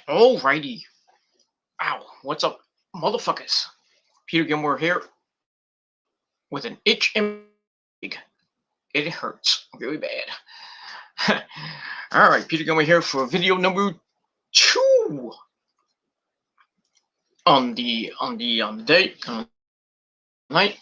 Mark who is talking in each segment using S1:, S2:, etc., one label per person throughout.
S1: Alrighty. Ow, what's up, motherfuckers? Peter Gilmore here with an itch in my leg. It hurts really bad. Alright, Peter Gilmore here for video number 2 on the day night.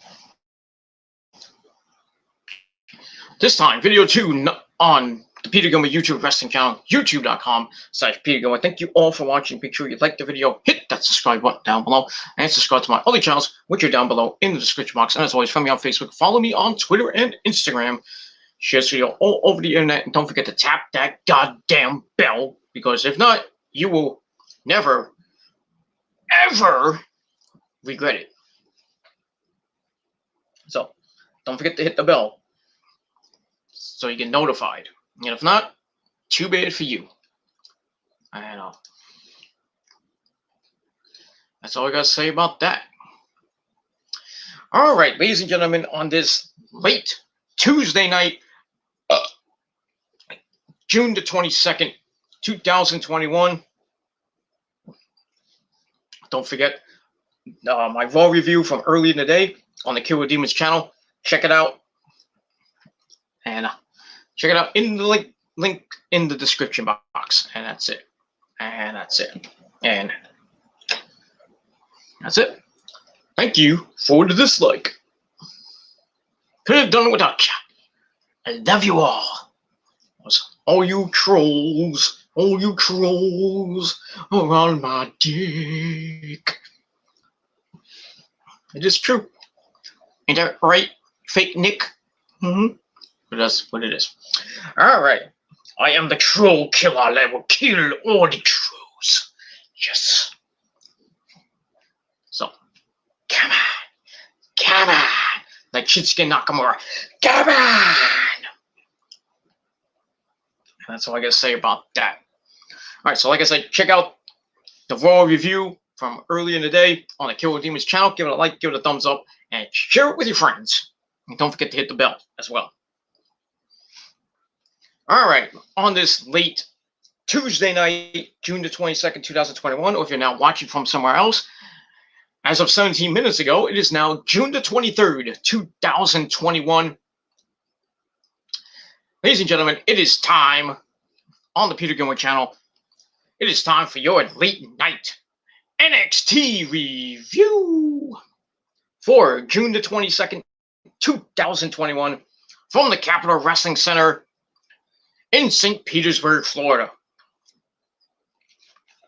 S1: This time, video 2 on the Peter Gilmore YouTube wrestling channel, youtube.com/Peter Gilmore. Thank you all for watching. Make sure you like the video, hit that subscribe button down below, and subscribe to my other channels, which are down below in the description box. And as always, find me on Facebook, follow me on Twitter and Instagram. Share this video all over the internet, and don't forget to tap that goddamn bell, because if not, you will never, ever regret it. So, don't forget to hit the bell so you get notified. And if not, too bad for you. I know. That's all I gotta say about that. All right, ladies and gentlemen, on this late Tuesday night, June the 22nd, 2021. Don't forget my Raw review from earlier in the day on the Killer Demons channel. Check it out. And check it out in the link in the description box. And that's it. And that's it. And that's it. Thank you for the dislike. Could have done it without you. I love you all. All you trolls are on my dick. It is true. Ain't that right, fake Nick? Mm-hmm. But that's what it is. Alright. I am the troll killer. I will kill all the trolls. Yes. So, come on. Like Shinsuke Nakamura. Come on! And that's all I gotta say about that. Alright, so like I said, check out the Raw review from earlier in the day on the Killer Demons channel. Give it a like, give it a thumbs up, and share it with your friends. And don't forget to hit the bell as well. Alright, on this late Tuesday night, June the 22nd, 2021, or if you're now watching from somewhere else, as of 17 minutes ago, it is now June the 23rd, 2021. Ladies and gentlemen, it is time on the Peter Gilmore channel. It is time for your late night NXT review for June the 22nd, 2021 from the Capitol Wrestling Center in St. Petersburg, Florida.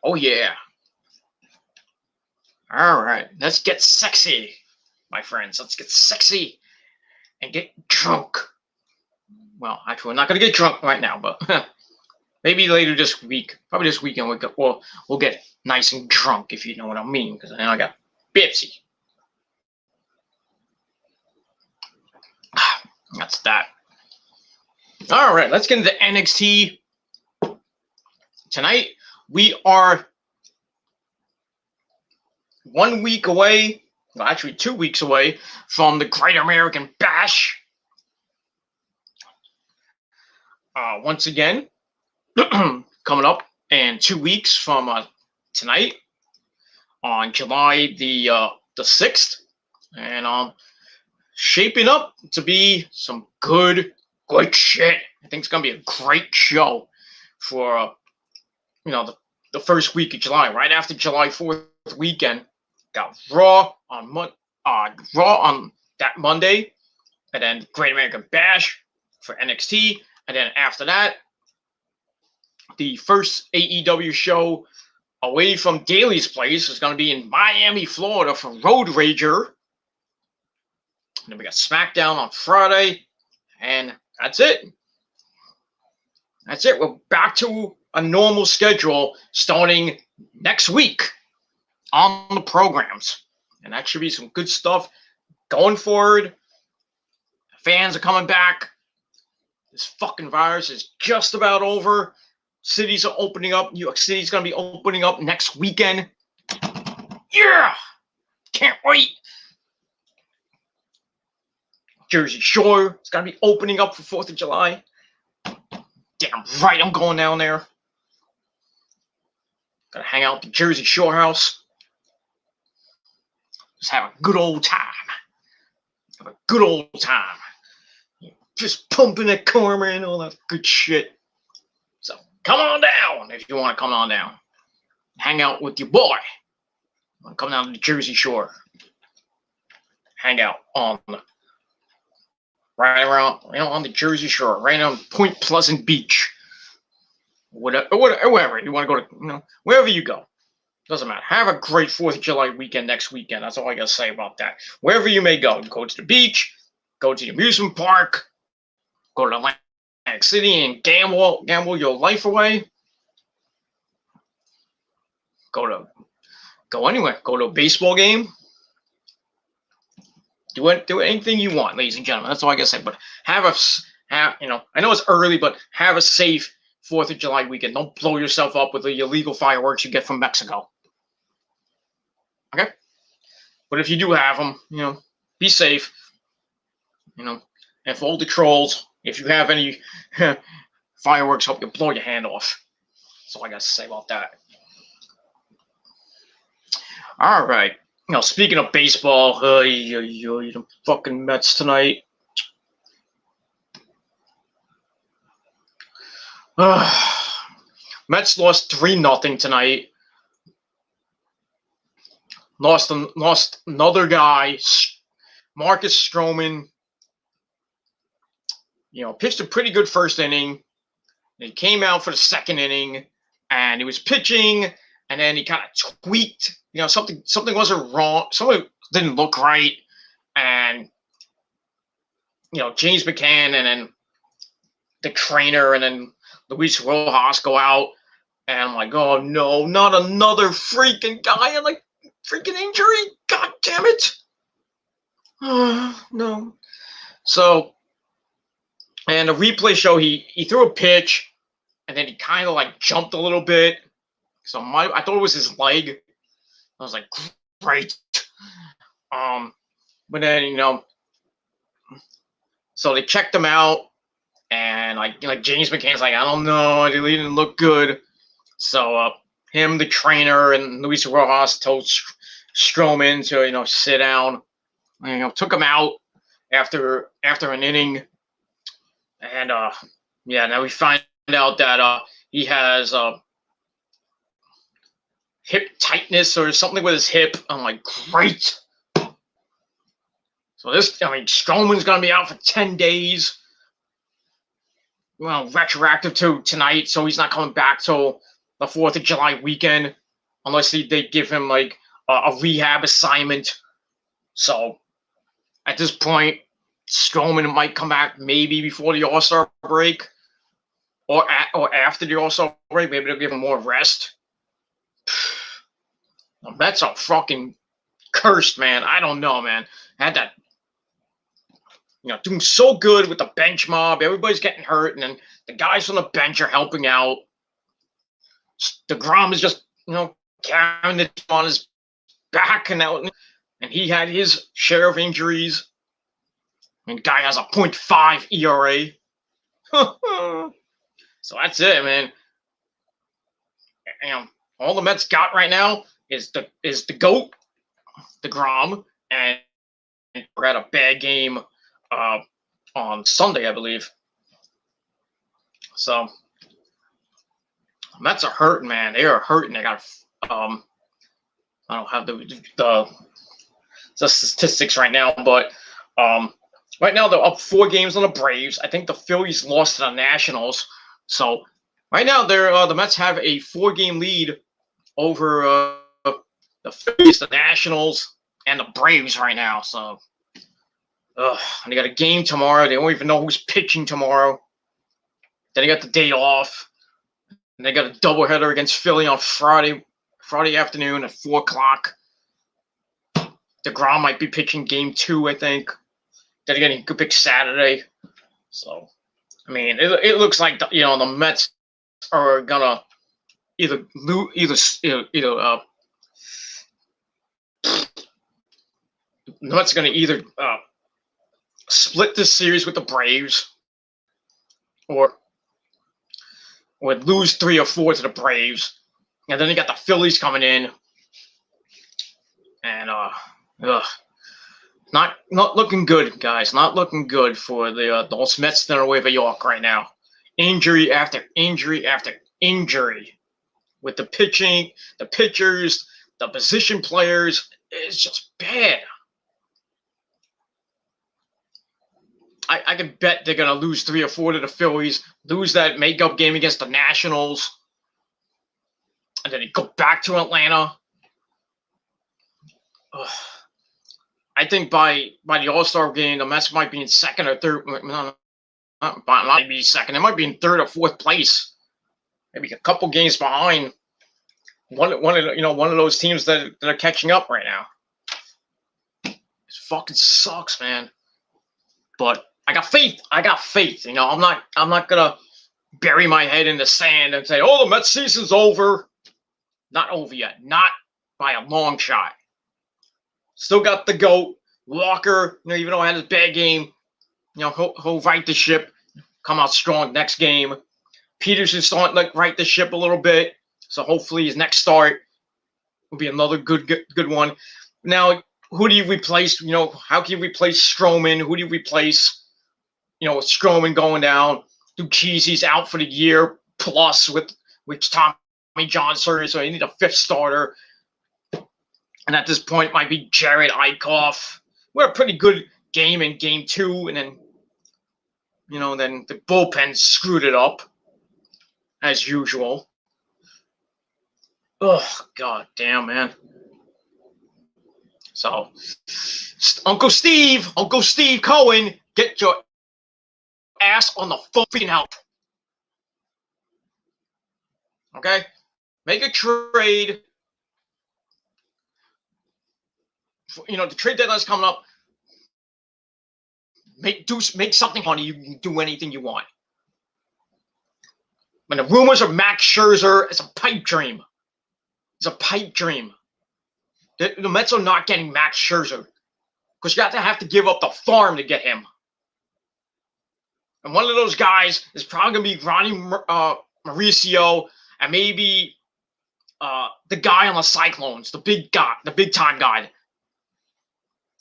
S1: Oh yeah. All right, let's get sexy, my friends. Let's get sexy and get drunk. Well, actually, we're not going to get drunk right now, but maybe later this week. Probably this weekend we'll get nice and drunk, if you know what I mean, because I got Bipsy. That's that. All right, let's get into NXT. Tonight, we are 1 week away, well, actually 2 weeks away from the Great American Bash. Once again, coming up in 2 weeks from tonight on July the 6th. And shaping up to be some good shit. I think it's going to be a great show for, the first week of July. Right after July 4th weekend, got Raw on that Monday, and then Great American Bash for NXT. And then after that, the first AEW show away from Daly's place is going to be in Miami, Florida for Road Rager. And then we got SmackDown on Friday. And that's it. That's it. We're back to a normal schedule starting next week on the programs. And that should be some good stuff going forward. Fans are coming back. This fucking virus is just about over. Cities are opening up. New York City's going to be opening up next weekend. Yeah! Can't wait. Jersey Shore is going to be opening up for 4th of July. Damn right I'm going down there. Gonna hang out at the Jersey Shore house. Just have a good old time. Have a good old time. Just pumping that karma and all that good shit. So come on down if you want to come on down. Hang out with your boy. Come down to the Jersey Shore. Hang out on right around, on the Jersey Shore, right on Point Pleasant Beach. Wherever you want to go to, wherever you go. Doesn't matter. Have a great 4th of July weekend next weekend. That's all I got to say about that. Wherever you may go. Go to the beach, go to the amusement park, go to Atlantic City and gamble your life away. Go anywhere. Go to a baseball game. Do anything you want, ladies and gentlemen. That's all I got to say. But I know it's early, but have a safe 4th of July weekend. Don't blow yourself up with the illegal fireworks you get from Mexico. Okay? But if you do have them, be safe. And for all the trolls, if you have any fireworks, hope you blow your hand off. That's all I got to say about that. All right. Speaking of baseball, the fucking Mets tonight. Mets lost 3-0 tonight. Lost another guy, Marcus Stroman. Pitched a pretty good first inning. He came out for the second inning, and he was pitching, and then he kind of tweaked. Something wasn't wrong. Something didn't look right, and James McCann and then the trainer and then Luis Rojas go out, and I'm like, oh no, not another freaking guy and like freaking injury. God damn it. No. So, and the replay show, he threw a pitch, and then he kind of like jumped a little bit. So I thought it was his leg. I was like, great. But then so they checked him out, and like James McCann's like, I don't know, he didn't look good. So him, the trainer, and Luis Rojas told Stroman to sit down. Took him out after an inning, and now we find out that he has hip tightness or something with his hip. I'm like, great. So Stroman's gonna be out for 10 days. Well, retroactive to tonight, so he's not coming back till the 4th of July weekend, unless they give him like a rehab assignment. So at this point, Stroman might come back maybe before the All-Star break, or after the All-Star break. Maybe they'll give him more rest. That's a fucking cursed, man. I don't know, man. Had that, doing so good with the bench mob. Everybody's getting hurt, and then the guys on the bench are helping out. DeGrom is just, carrying it on his back and out, and he had his share of injuries. And guy has a .5 ERA. So that's it, man. All the Mets got right now is the GOAT, DeGrom, and we're at a bad game on Sunday, I believe. So Mets are hurting, man. They are hurting. They got I don't have the statistics right now, but right now they're up 4 games on the Braves. I think the Phillies lost to the Nationals. So right now the Mets have a 4-game lead over the Phillies, the Nationals, and the Braves right now. So and they got a game tomorrow. They don't even know who's pitching tomorrow. Then they got the day off. And they got a doubleheader against Philly on Friday afternoon at 4 o'clock. DeGrom might be pitching game 2, I think. Then again, he could pick Saturday. So, it looks like the Mets are gonna the Mets are gonna either split this series with the Braves, or lose 3 or 4 to the Braves, And then you got the Phillies coming in. And not looking good, guys. Not looking good for those Mets that are away from York right now. Injury after injury after injury. With the pitching, the pitchers, the position players, it's just bad. I can bet they're gonna lose 3 or 4 to the Phillies, lose that makeup game against the Nationals, and then they go back to Atlanta. Ugh. I think by the All-Star game, the Mets might be in second or third. No, might be second. It might be in third or fourth place. Maybe a couple games behind one of those teams that are catching up right now. It fucking sucks, man. But I got faith. I'm not gonna bury my head in the sand and say, "Oh, the Mets season's over." Not over yet. Not by a long shot. Still got the GOAT, Walker. Even though I had his bad game, he'll right the ship, come out strong next game. Peterson's starting to right the ship a little bit, so hopefully his next start will be another good one. Now, who do you replace? How can you replace Stroman? Who do you replace? Stroman going down. Ducheese's out for the year plus with Tommy John surgery, so you need a 5th starter. And at this point, it might be Jared Eichhoff. We're a pretty good game in game 2, and then, then the bullpen screwed it up, as usual. Oh, god damn, man. So, Uncle Steve Cohen, get your ass on the phone help. Okay? Make a trade. The trade deadline's coming up. Make something on it. You can do anything you want. When the rumors of Max Scherzer, it's a pipe dream. It's a pipe dream. The Mets are not getting Max Scherzer because you have to give up the farm to get him. And one of those guys is probably going to be Ronnie Mauricio and maybe the guy on the Cyclones, the big time guy.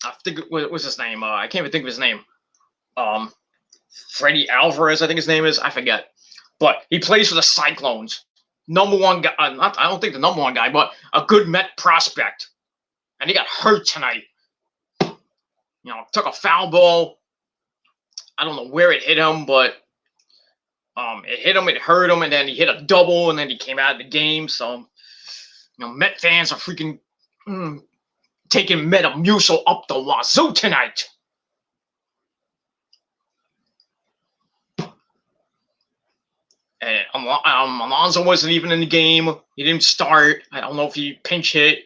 S1: I think what was his name? I can't even think of his name. Freddie Alvarez, I think his name is. I forget. But he plays for the Cyclones. Number one guy. I don't think the number one guy, but a good Met prospect. And he got hurt tonight. Took a foul ball. I don't know where it hit him, but it hit him, it hurt him, and then he hit a double, and then he came out of the game. So, Met fans are freaking taking Metamucil up the wazoo tonight. And Alonso wasn't even in the game. He didn't start. I don't know if he pinch hit.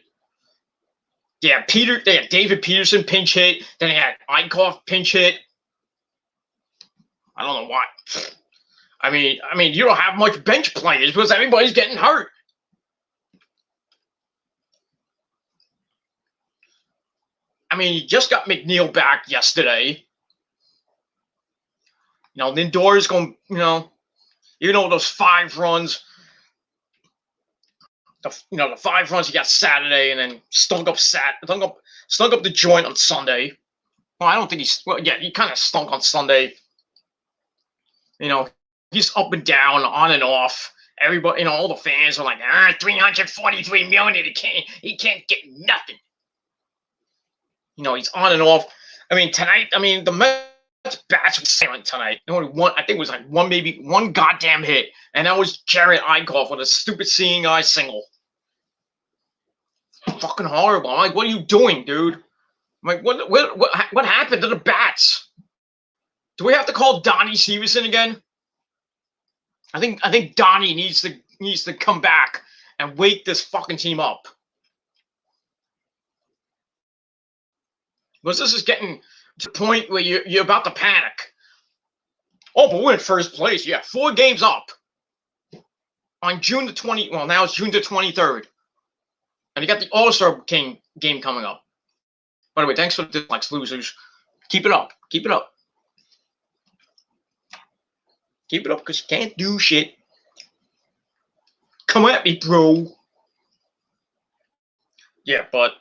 S1: They had David Peterson pinch hit. Then they had Eichhoff pinch hit. I don't know why. I mean, you don't have much bench players because everybody's getting hurt. You just got McNeil back yesterday. Lindor's going, even though those 5 runs, the 5 runs he got Saturday and then stunk up the joint on Sunday. Well, I don't think he kind of stunk on Sunday. He's up and down, on and off. Everybody, all the fans are like, 343 million. He can't get nothing. He's on and off. Tonight, the Mets bats were silent tonight. Only one, I think it was like one goddamn hit, and that was Jared Eichhoff with a stupid seeing eye single. Fucking horrible. I'm like, what are you doing, dude? I'm like, what happened to the bats? Do we have to call Donnie Stevenson again? I think Donnie needs to come back and wake this fucking team up. Because this is getting to the point where you're about to panic. Oh, but we're in first place. Yeah, 4 games up. On June the 20th. Well, now it's June the 23rd. And you got the All-Star game coming up. By the way, thanks for the dislikes, losers. Keep it up. Keep it up. Keep it up because you can't do shit. Come at me, bro. Yeah, but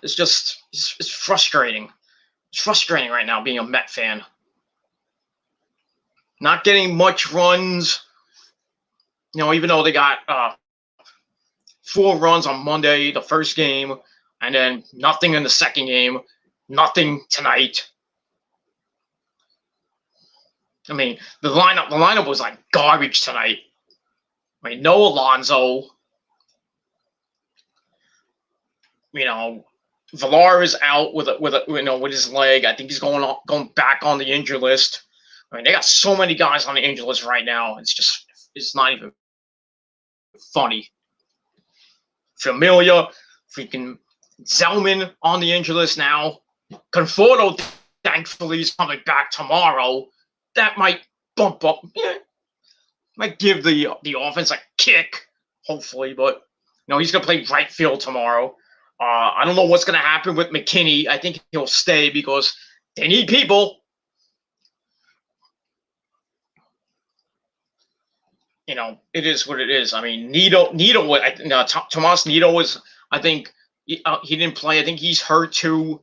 S1: it's just it's frustrating. It's frustrating right now being a Met fan. Not getting much runs. Even though they got 4 runs on Monday, the first game, and then nothing in the second game, nothing tonight. I mean, the lineup was like garbage tonight. I mean, no Alonso. Villar is out with his leg. I think he's going back on the injured list. I mean, they got so many guys on the injured list right now. It's not even funny. Familia, freaking Zellman on the injured list now. Conforto, thankfully, is coming back tomorrow. That might bump up, might give the offense a kick, hopefully. But he's gonna play right field tomorrow. I don't know what's gonna happen with McKinney. I think he'll stay because they need people. It is what it is. I mean, Tomas Nido was. I think he didn't play. I think he's hurt too.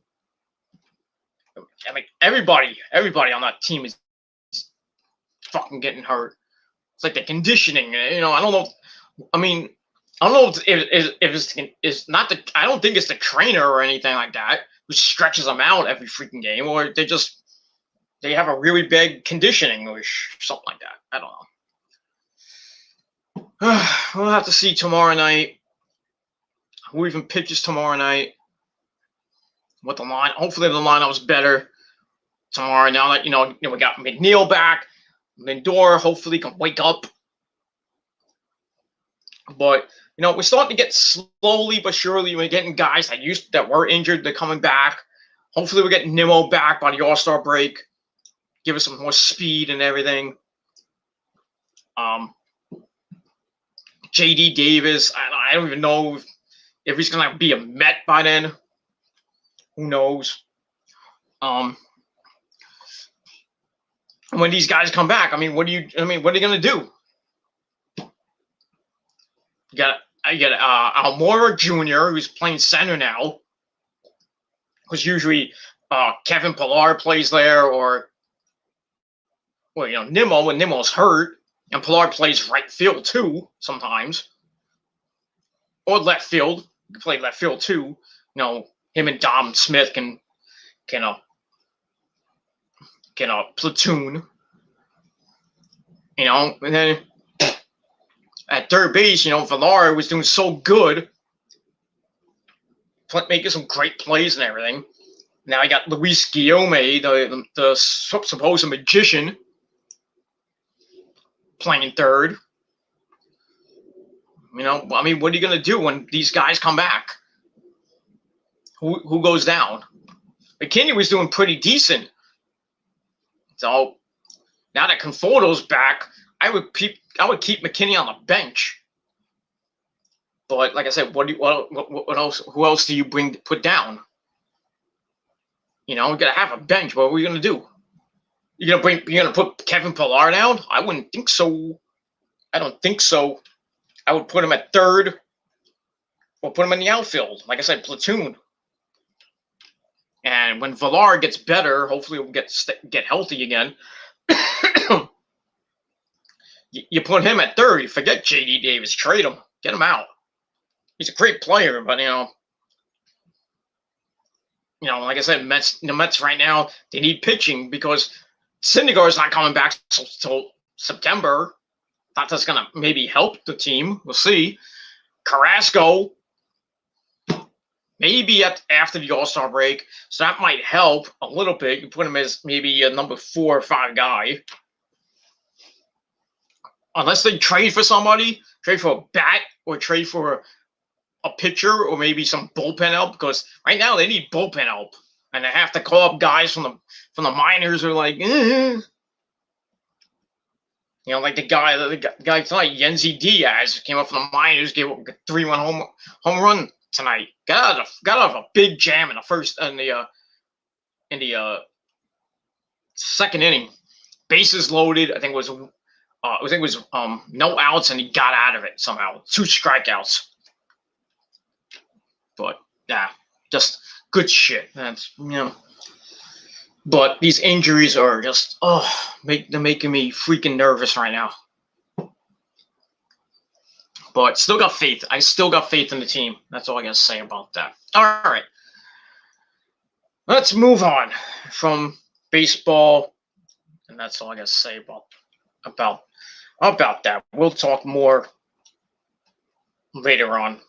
S1: I mean, everybody on that team is fucking getting hurt. It's like the conditioning. I don't know. I mean, I don't know if it's not the. I don't think it's the trainer or anything like that who stretches them out every freaking game, or they have a really bad conditioning or something like that. I don't know. We'll have to see tomorrow night. Who even pitches tomorrow night? What the line? Hopefully the lineup's better tomorrow. Now that we got McNeil back, Lindor hopefully can wake up. But we're starting to get slowly but surely. We're getting guys that were injured. They're coming back. Hopefully we get Nimmo back by the All-Star break. Give us some more speed and everything. J.D. Davis, I don't even know if he's going to be a Met by then. Who knows? When these guys come back, what are you going to do? You got Almora Jr., who's playing center now. Because usually Kevin Pillar plays there, or Nimmo when Nimmo's hurt. And Pillar plays right field too sometimes, or left field. You can play left field too. Him and Dom Smith can platoon. And then at third base, Villar was doing so good, making some great plays and everything. Now you got Luis Guillaume, the supposed magician, playing third. What are you going to do when these guys come back? Who goes down? McKinney was doing pretty decent. So now that Conforto's back, I would keep McKinney on the bench. But like I said, what else? Who else do you put down? We gotta have a bench. What are we gonna do? You're gonna put Kevin Pillar down? I wouldn't think so. I don't think so. I would put him at third, or put him in the outfield. Like I said, platoon. And when Villar gets better, hopefully we'll get healthy again. You put him at third. You forget J.D. Davis. Trade him. Get him out. He's a great player, but like I said, the Mets right now, they need pitching because Syndergaard's not coming back till September. Thought that's gonna maybe help the team. We'll see. Carrasco, maybe after the All-Star break, so that might help a little bit. You put him as maybe a number 4 or 5 guy. Unless they trade for somebody, trade for a bat, or trade for a pitcher, or maybe some bullpen help, because right now they need bullpen help, and they have to call up guys from the minors who are like, like the guy tonight, Yenzi Diaz, came up from the minors, gave up a 3-1 home run tonight. Got out of a big jam in the second inning. Bases loaded. I think it was no outs, and he got out of it somehow. 2 strikeouts. But yeah, just good shit. That's But these injuries are just they're making me freaking nervous right now. But still got faith. I still got faith in the team. That's all I gotta say about that. All right. Let's move on from baseball, and that's all I gotta say about that. We'll talk more later on,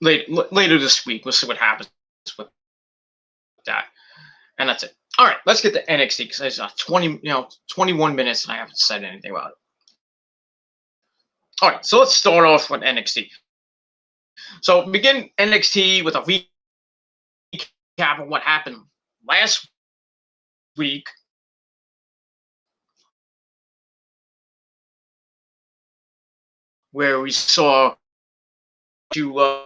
S1: later this week. We'll see what happens with that, and that's it. All right, let's get to NXT because it's 21 minutes, and I haven't said anything about it. All right, so let's start off with NXT. So begin NXT with a recap of what happened last week. Where we saw you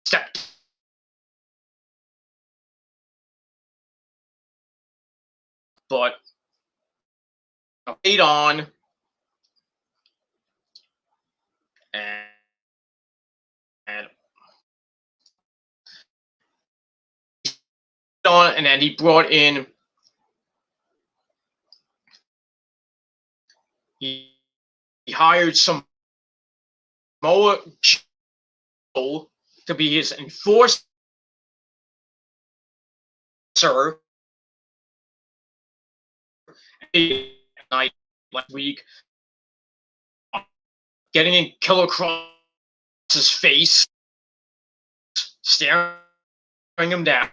S1: step but stayed on and then he brought in he hired some Samoa Joe to be his enforcer night last week, getting in Killer Cross's face, staring him down.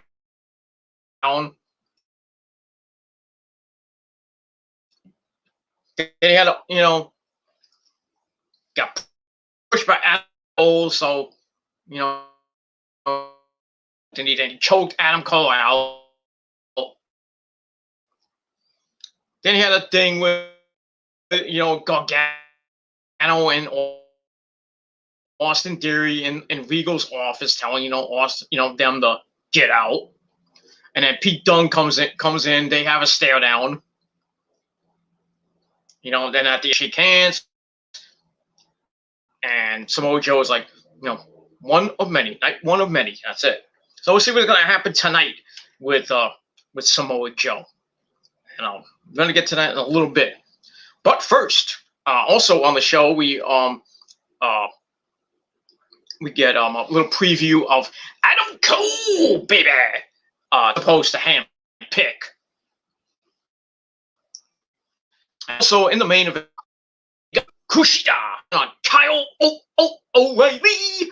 S1: They had got pushed by Adam Cole, so then he choked Adam Cole out. Then he had a thing with Gargano and Austin Theory in Regal's office, telling Austin, them to get out. And then Pete Dunne comes in. They have a stare down. Then at the shake hands, and Samoa Joe is like, one of many. That's it. So we'll see what's going to happen tonight with Samoa Joe. I'm going to get to that in a little bit. But first, also on the show, we get a little preview of Adam Cole, baby, opposed to Ham Pick. Also in the main event, Kushida on Kyle O'Reilly,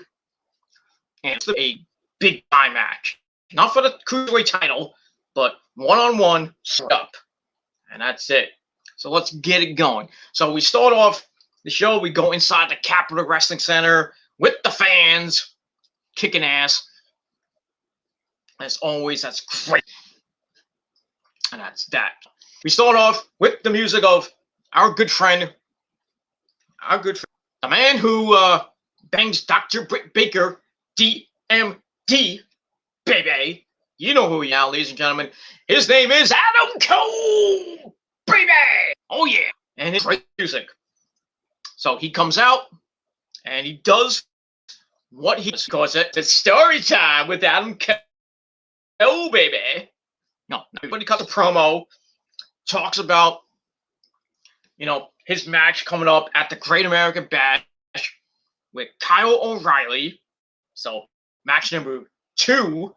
S1: and it's a big time match, not for the cruiserweight title, but one-on-one straight up, and that's it. So let's get it going. So we start off the show. We go inside the Capitol Wrestling Center with the fans kicking ass. As always, that's great. And that's that. We start off with the music of our good friend, the man who bangs Dr. Britt Baker, DMD, baby. You know who he is, ladies and gentlemen. His name is Adam Cole, baby. Oh, yeah. And it's great music. So he comes out and he does what he calls it. It's story time with Adam Cole, baby. No, everybody cuts a promo, talks about, his match coming up at the Great American Bash with Kyle O'Reilly. So match number 2.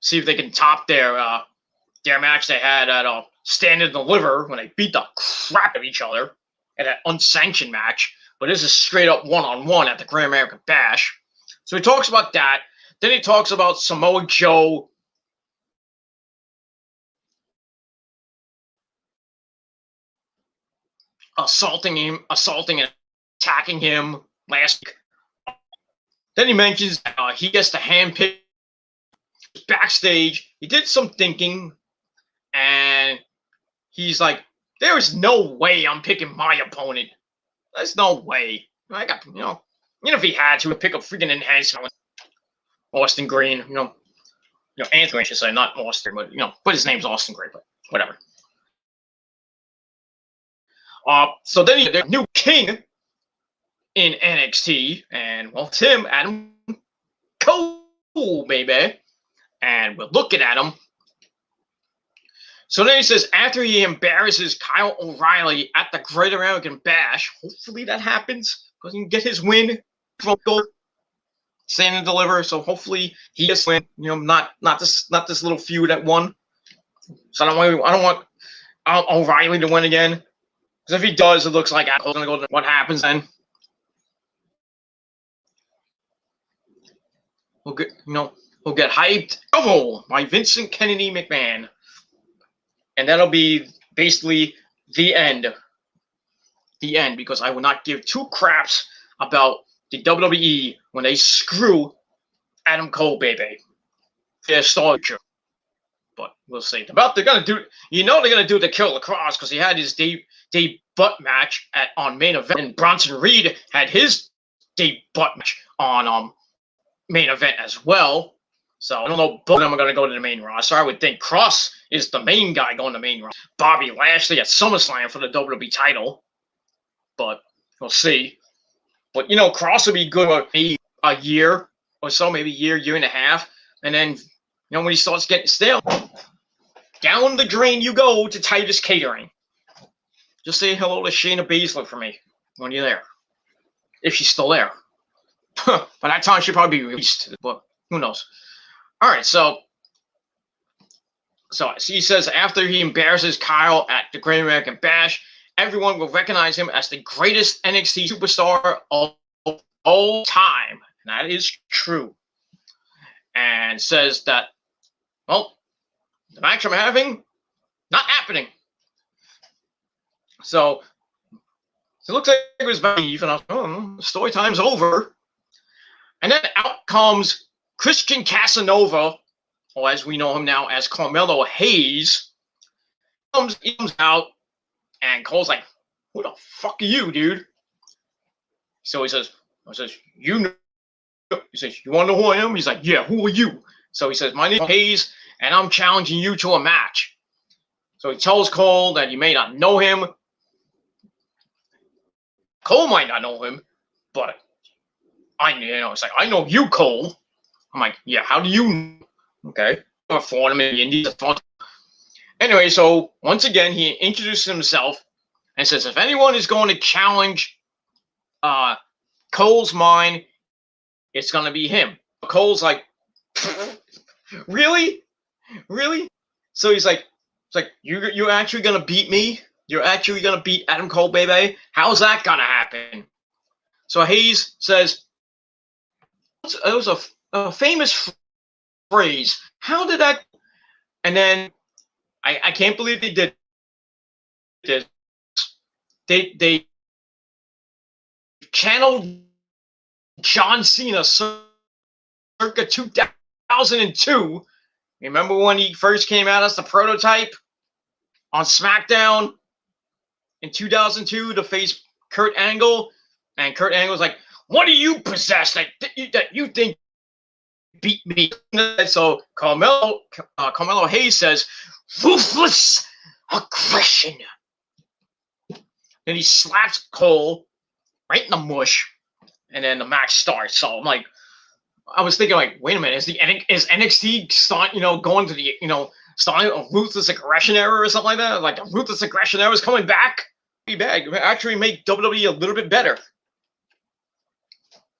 S1: See if they can top their match they had at Stand and Deliver when they beat the crap out of each other in an unsanctioned match. But this is straight up one-on-one at the Great American Bash. So he talks about that. Then he talks about Samoa Joe assaulting and attacking him last week. Then he mentions he gets to handpick backstage. He did some thinking, and he's like, there is no way I'm picking my opponent. There's no way. I got, if he had to pick a freaking enhancement with Austin Green, Anthony, I should say, not Austin, but his name's Austin Green, but whatever. So then the new king in NXT, and well, it's him, Adam Cole, baby. And we're looking at him. So then he says, after he embarrasses Kyle O'Reilly at the Great American Bash, hopefully that happens because he can get his win from Gold, stand and deliver. So hopefully he gets win. Not this little feud at one. So I don't want O'Reilly to win again. Because if he does, it looks like Cole's gonna go to what happens then. He'll get hyped. Oh, by Vincent Kennedy McMahon. And that'll be basically the end. The end, because I will not give two craps about the WWE when they screw Adam Cole, baby. Their star future. But we'll see. They're gonna do the Kill Lacrosse because he had his debut match on main event, and Bronson Reed had his debut match on main event as well. So I don't know, both of them are going to go to the main roster. I would think Cross is the main guy going to the main roster. Bobby Lashley at SummerSlam for the WWE title. But we'll see. But, Cross would be good for a year or so, maybe year and a half. And then, when he starts getting stale, down the drain you go to Titus Catering. Just say hello to Shayna Baszler for me when you're there. If she's still there. By that time, she'll probably be released. But who knows? All right, so he says after he embarrasses Kyle at the Great American Bash, everyone will recognize him as the greatest NXT superstar of all time. And that is true. And says that, well, the match I'm having, not happening. So it looks like it was about Eve, and I was like, story time's over. And then out comes Christian Casanova, or as we know him now as Carmelo Hayes. He comes out, and Cole's like, "Who the fuck are you, dude?" So he says, "You know." He says, "You want to know who I am?" He's like, "Yeah, who are you?" So he says, "My name is Hayes, and I'm challenging you to a match." So he tells Cole that you may not know him. Cole might not know him, but it's like, I know you, Cole. I'm like, yeah, how do you know? Okay. I fought him in the Indies. Anyway, so once again, he introduces himself and says, if anyone is going to challenge Cole's mind, it's going to be him. Cole's like, really? So he's like, you're actually going to beat me? You're actually going to beat Adam Cole, baby? How's that going to happen? So Hayes says, it was a famous phrase. How did that? And then I can't believe they did this. They channeled John Cena circa 2002. Remember when he first came out as the prototype on SmackDown in 2002 to face Kurt Angle? And Kurt Angle's like, what do you possess that you think beat me? So Carmelo Hayes says, ruthless aggression. Then he slaps Cole right in the mush, and then the match starts. So I'm like, I was thinking, like, wait a minute, is NXT going to the starting a ruthless aggression era or something like that? Like the ruthless aggression era is coming back. Be bad. Actually, make WWE a little bit better.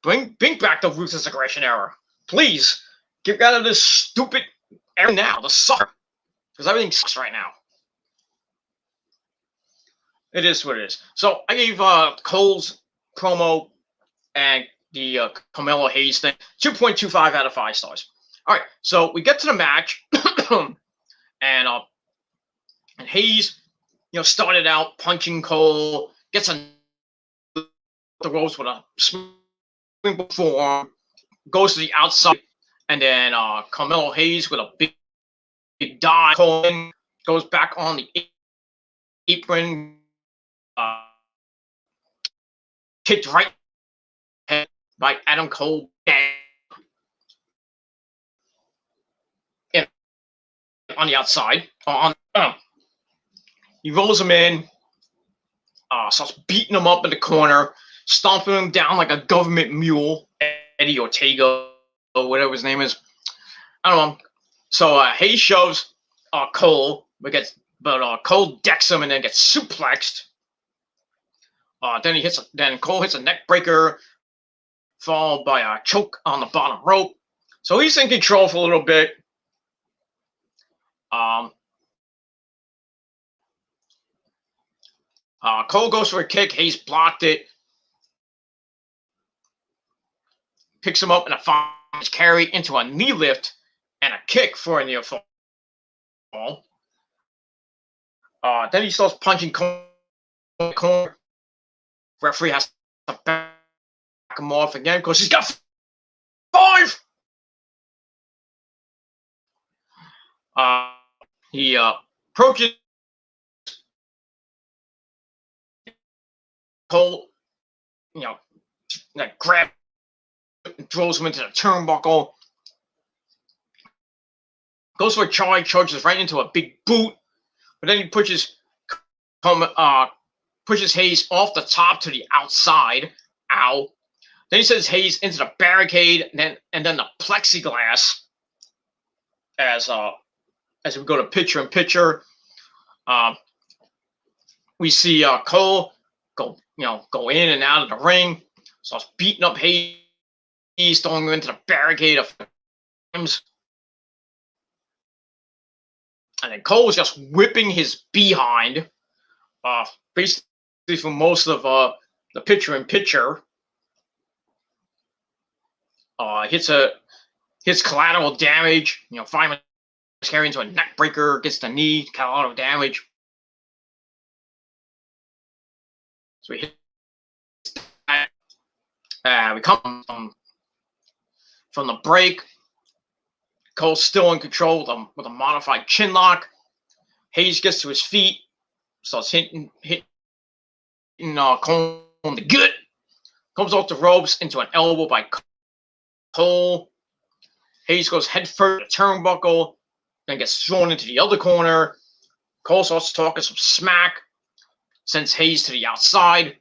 S1: Bring back the ruthless aggression era, please. Get out of this stupid era now. The sucker, because everything sucks right now. It is what it is. So I gave Cole's promo and the Carmelo Hayes thing 2.25 out of 5 stars. All right, so we get to the match, and Hayes, started out punching Cole, gets on the ropes with a swing forearm, goes to the outside, and then Carmelo Hayes with a big dive. Cole goes back on the apron, kicked right by Adam Cole on the outside. He rolls him in, starts beating him up in the corner. stomping him down like a government mule, Eddie Ortega, or whatever his name is. I don't know. So Hayes shoves Cole, but Cole decks him and then gets suplexed. Then Cole hits a neck breaker, followed by a choke on the bottom rope. So he's in control for a little bit. Cole goes for a kick. Hayes blocked it. Picks him up and a finds carry into a knee lift and a kick for a near fall. Then he starts punching corner. Referee has to back him off again because he's got 5. He approaches Cole, like grab and throws him into the turnbuckle. Goes for a charge, charges right into a big boot, but then he pushes Hayes off the top to the outside. Ow. Then he sends Hayes into the barricade and then the plexiglass as we go to picture-in-picture. We see Cole go in and out of the ring. So it's beating up Hayes, throwing him into the barricade of times. And then Cole was just whipping his behind, basically for most of the picture-in-picture. Hits collateral damage. Fireman carry into a neck breaker, gets the knee, collateral damage. So we hit that. We come from the break. Cole's still in control with a modified chin lock. Hayes gets to his feet, starts hitting Cole on the gut. Comes off the ropes into an elbow by Cole. Hayes goes head first to the turnbuckle, then gets thrown into the other corner. Cole starts talking some smack, sends Hayes to the outside.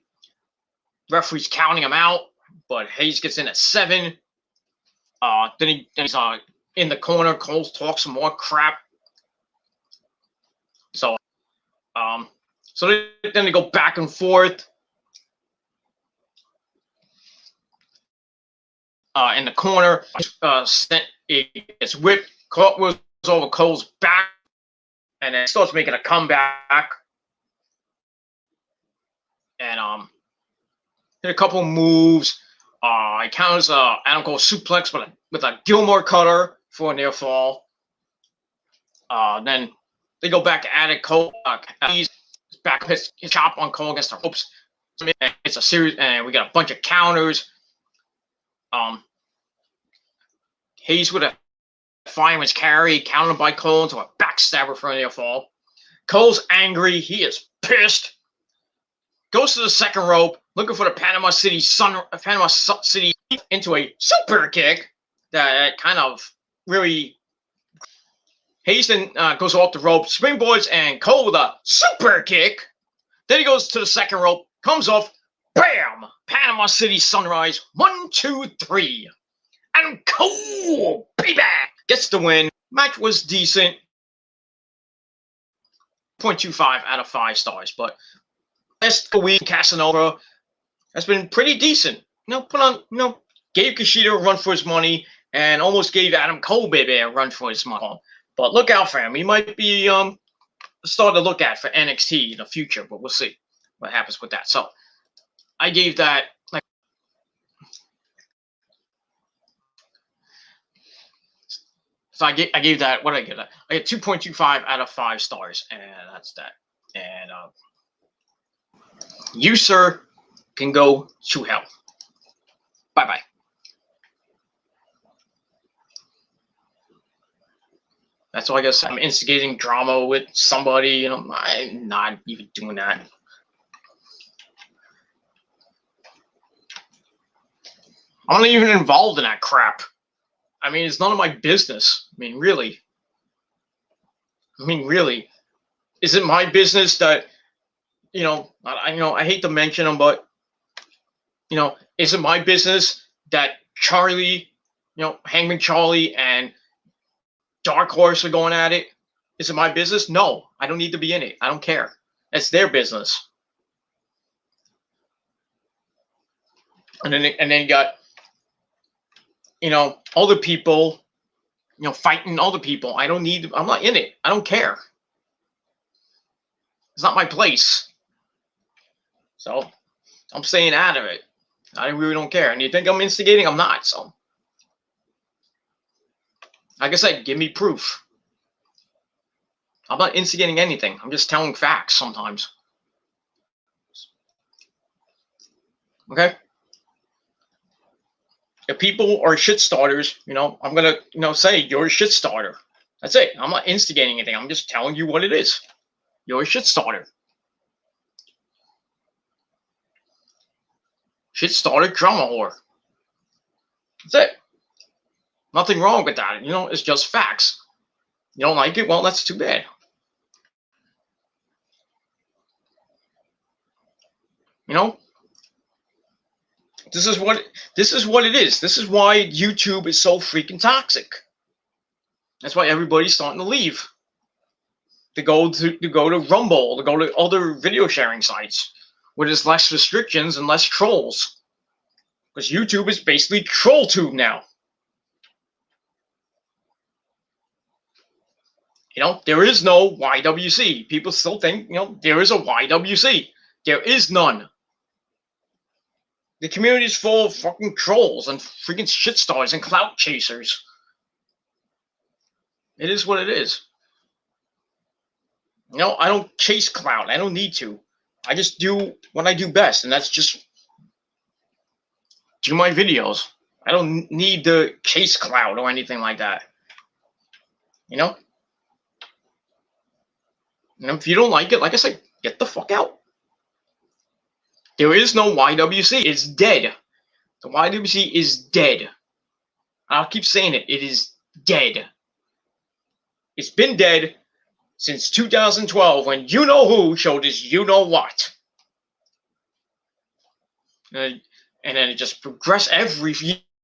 S1: Referee's counting him out, but Hayes gets in at 7. Then he's in the corner. Cole talks some more crap. So then they go back and forth. In the corner, it's whipped, cartwheels over Cole's back, and then starts making a comeback. And hit a couple moves. He counters Adam Cole suplex with a Gilmore cutter for a near fall. Then they go back at it. Cole he's back his chop on Cole against the ropes. It's a series, and we got a bunch of counters. Hayes with a fireman's carry, countered by Cole into a backstabber for a near fall. Cole's angry. He is pissed. Goes to the second rope, looking for the Panama City into a super kick that kind of really. Hayes then goes off the rope, springboards, and Cole with a super kick. Then he goes to the second rope, comes off, bam! Panama City Sunrise, 1, 2, 3. And Cole, baby, gets the win. Match was decent. 0.25 out of 5 stars, but last week Casanova has been pretty decent. Gave Kushida a run for his money and almost gave Adam Cole baby a run for his money. But look out for him. He might be starting to look at for NXT in the future, but we'll see what happens with that. So I gave that I gave that. What did I give that? I get 2.25 out of 5 stars, and that's that. And you, sir, can go to hell. Bye-bye. That's all I guess. I'm instigating drama with somebody. I'm not even doing that. I'm not even involved in that crap. I mean, it's none of my business. I mean, really. Is it my business that, I hate to mention them, but is it my business that Charlie, Hangman Charlie and Dark Horse are going at it? Is it my business? No, I don't need to be in it. I don't care. It's their business. And then you got, other people, fighting other people. I'm not in it. I don't care. It's not my place. So I'm staying out of it. I really don't care. And you think I'm instigating? I'm not. So, like I said, give me proof. I'm not instigating anything. I'm just telling facts sometimes. Okay? If people are shit starters, I'm going to, say you're a shit starter. That's it. I'm not instigating anything. I'm just telling you what it is. You're a shit starter. Shit starter, drama whore. That's it. Nothing wrong with that. It's just facts. You don't like it? Well, that's too bad. This is what it is. This is why YouTube is so freaking toxic. That's why everybody's starting to leave. To go to Rumble, to go to other video sharing sites where there's less restrictions and less trolls. Because YouTube is basically TrollTube now. There is no YWC. People still think, there is a YWC. There is none. The community is full of fucking trolls and freaking shitstars and clout chasers. It is what it is. I don't chase clout. I don't need to. I just do what I do best, and that's just do my videos. I don't need to chase clout or anything like that. If you don't like it, like I said, get the fuck out. There is no YWC. It's dead. The YWC is dead. I'll keep saying it. It is dead. It's been dead since 2012 when you know who showed us you know what. And then it just progressed every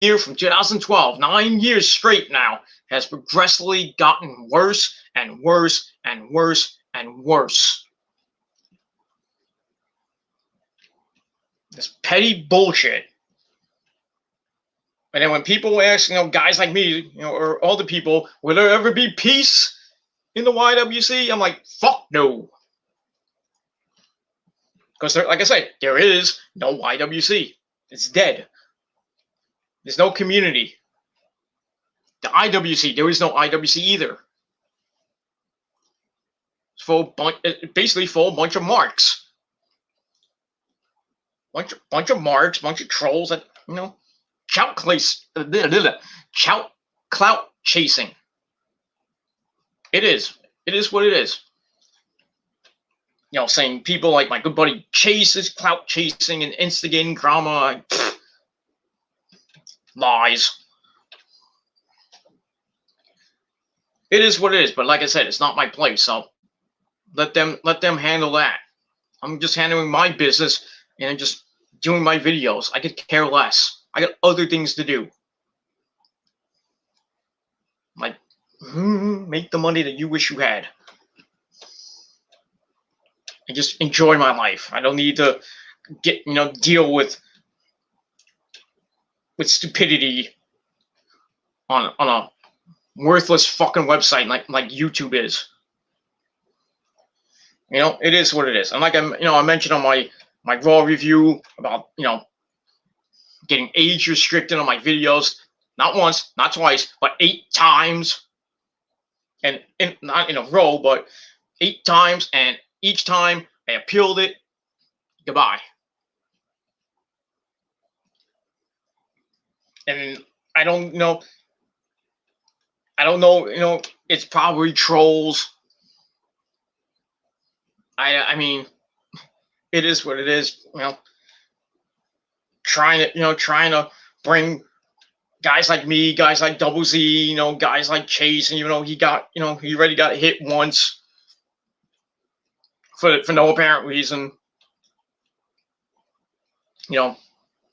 S1: year from 2012. 9 years straight now has progressively gotten worse and worse and worse and worse. This petty bullshit. And then when people ask, guys like me, or other people, will there ever be peace in the YWC? I'm like, fuck no. Because, like I said, there is no YWC. It's dead. There's no community. The IWC, there is no IWC either. It's basically full bunch of marks. Bunch of marks, bunch of trolls that, clout chasing. It is what it is. Saying people like my good buddy Chase is clout chasing and instigating drama. Lies. It is what it is, but like I said, it's not my place, so let them handle that. I'm just handling my business and I'm just doing my videos. I could care less. I got other things to do. Like, make the money that you wish you had. And just enjoy my life. I don't need to deal with stupidity on a worthless fucking website like YouTube is. It is what it is. And like I mentioned on my Raw review about getting age restricted on my videos, not once, not twice, but 8 times, and not in a row, but 8 times, and each time I appealed it. Goodbye. And I don't know. It's probably trolls. I mean, it is what it is. Trying to bring guys like me, guys like Double Z, guys like Chase, and he already got hit once for no apparent reason.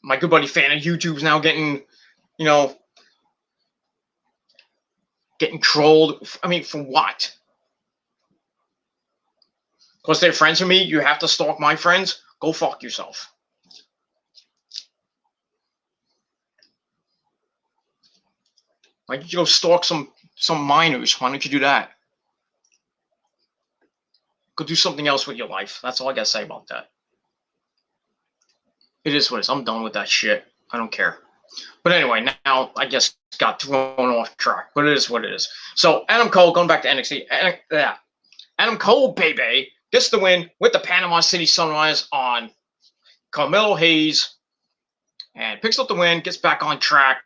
S1: my good buddy fan of YouTube's now getting, you know, getting trolled. I mean, for what? Because they're friends with me, you have to stalk my friends? Go fuck yourself. Why don't you go stalk some minors? Why don't you do that? Go do something else with your life. That's all I gotta say about that. It is what it is. I'm done with that shit. I don't care. But anyway, now I guess got thrown off track. But it is what it is. So Adam Cole, going back to NXT. Adam Cole, baby, gets the win with the Panama City Sunrise on Carmelo Hayes. And picks up the win, gets back on track.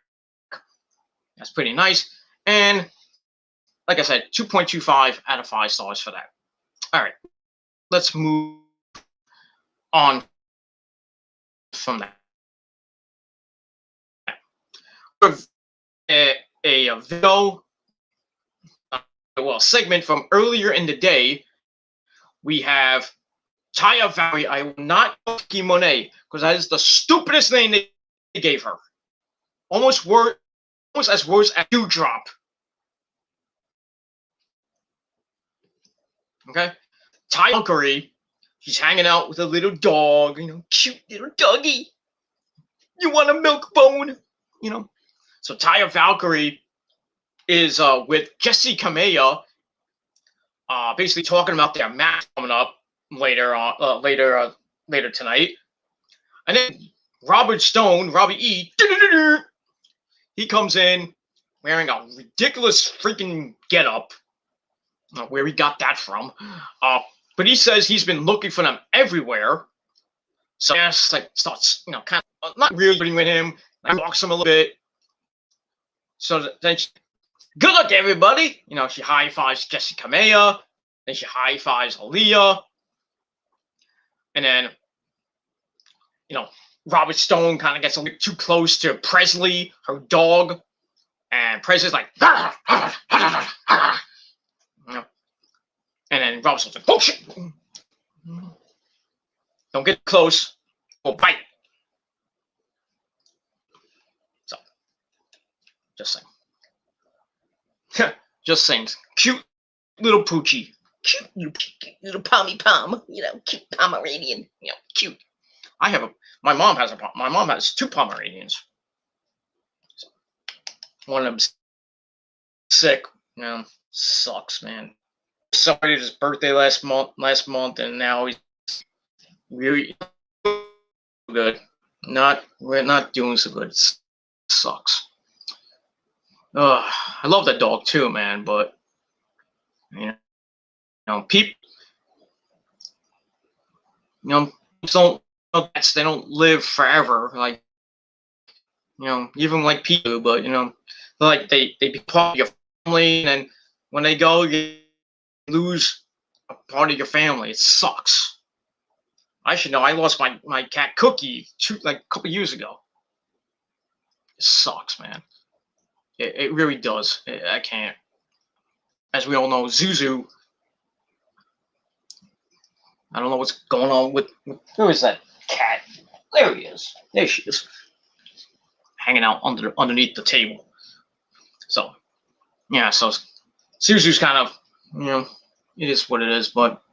S1: That's pretty nice. And like I said, 2.25 out of 5 stars for that. All right. Let's move on from that. A video, segment from earlier in the day. We have Taya Valkyrie. I will not call Monet because that is the stupidest name they gave her. Almost as worse as Dewdrop. Okay, Taya Valkyrie. She's hanging out with a little dog. Cute little doggy. You want a milk bone? So Taya Valkyrie is with Jesse Kamea, basically talking about their match coming up later tonight. And then Robbie E, he comes in wearing a ridiculous freaking getup. Where he got that from. But he says he's been looking for them everywhere. So yes, like starts, kind of not really with him. I walks him a little bit. So then good luck, everybody. She high fives Jesse Kamea. Then she high fives Aaliyah. And then, Robert Stone kind of gets a little too close to Presley, her dog. And Presley's like, and then Robert Stone's like, bullshit. Don't get close. Go bite. So, just saying. Just saying. Cute little poochie. Cute little pommy pom. Cute Pomeranian. Cute. My mom has 2 Pomeranians. So, one of them's sick. Sucks, man. Celebrated his birthday last month, and now he's really good. We're not doing so good. It sucks. I love that dog too, man. But people, don't. They don't live forever. Like, even like people, but like they be part of your family, and then when they go, you lose a part of your family. It sucks. I should know. I lost my cat Cookie a couple years ago. It sucks, man. It really does. I can't. As we all know, Zuzu. I don't know what's going on with where is that cat? There he is. There she is. Hanging out underneath the table. So yeah, so Zuzu's kind of, it is what it is, but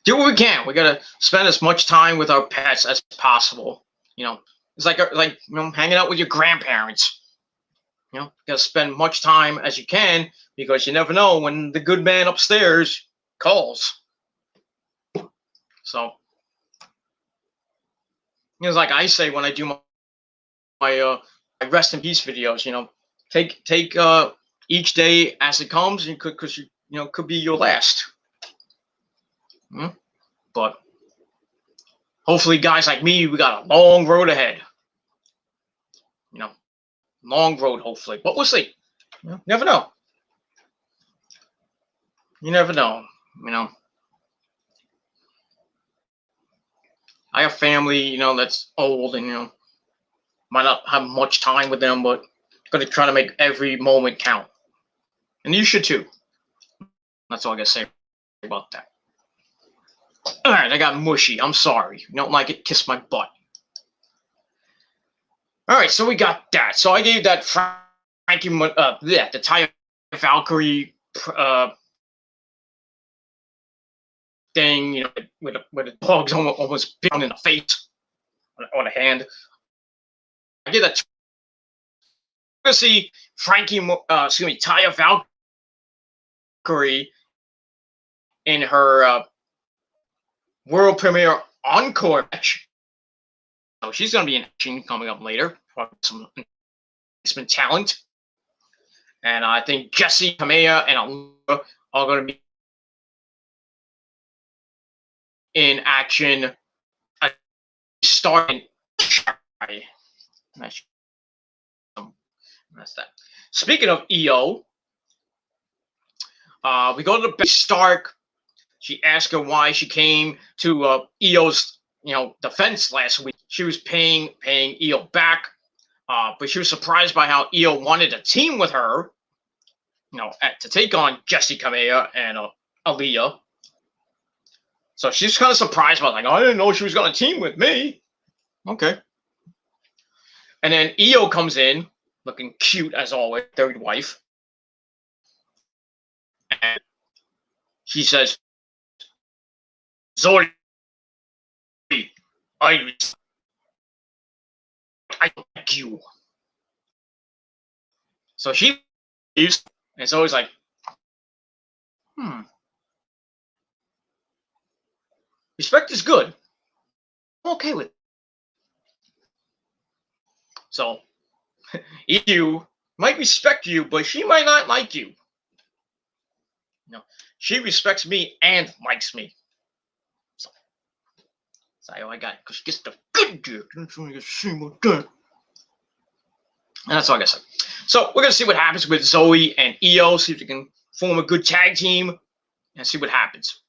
S1: do what we can. We gotta spend as much time with our pets as possible. It's like hanging out with your grandparents. You gotta spend much time as you can because you never know when the good man upstairs calls. So it's like I say when I do my rest in peace videos. Take each day as it comes, because could be your last. But hopefully, guys like me, we got a long road ahead. Long road, hopefully. But we'll see. Never know. You never know. I have family, that's old, and might not have much time with them, but gonna try to make every moment count. And you should too. That's all I gotta say about that. Alright, I got mushy. I'm sorry. You don't like it, kiss my butt. right, so we got that. So I gave that Frankie, the Taya Valkyrie thing, with the dogs almost bit in the face on the hand. I gave that. To see Taya Valkyrie in her world premiere encore match. So she's going to be in action coming up later. Some enhancement talent. And I think Jesse, Kamea, and Alura are going to be in action starting. That's that. Speaking of EO, we go to the Stark. She asked her why she came to EO's defense last week. She was paying EO back, but she was surprised by how EO wanted to team with her, to take on Jessie Kamea and Aaliyah. So she's kind of surprised about, like, I didn't know she was going to team with me. Okay. And then EO comes in, looking cute as always, third wife. And she says, Zoe, I like you. So she leaves, and it's always like, respect is good. I'm okay with it. So EU might respect you, but she might not like you. She respects me and likes me. So that's all I got, because she gets the good dick. That's all I got. And that's all I got to say. So we're going to see what happens with Zoe and EO, see if they can form a good tag team, and see what happens.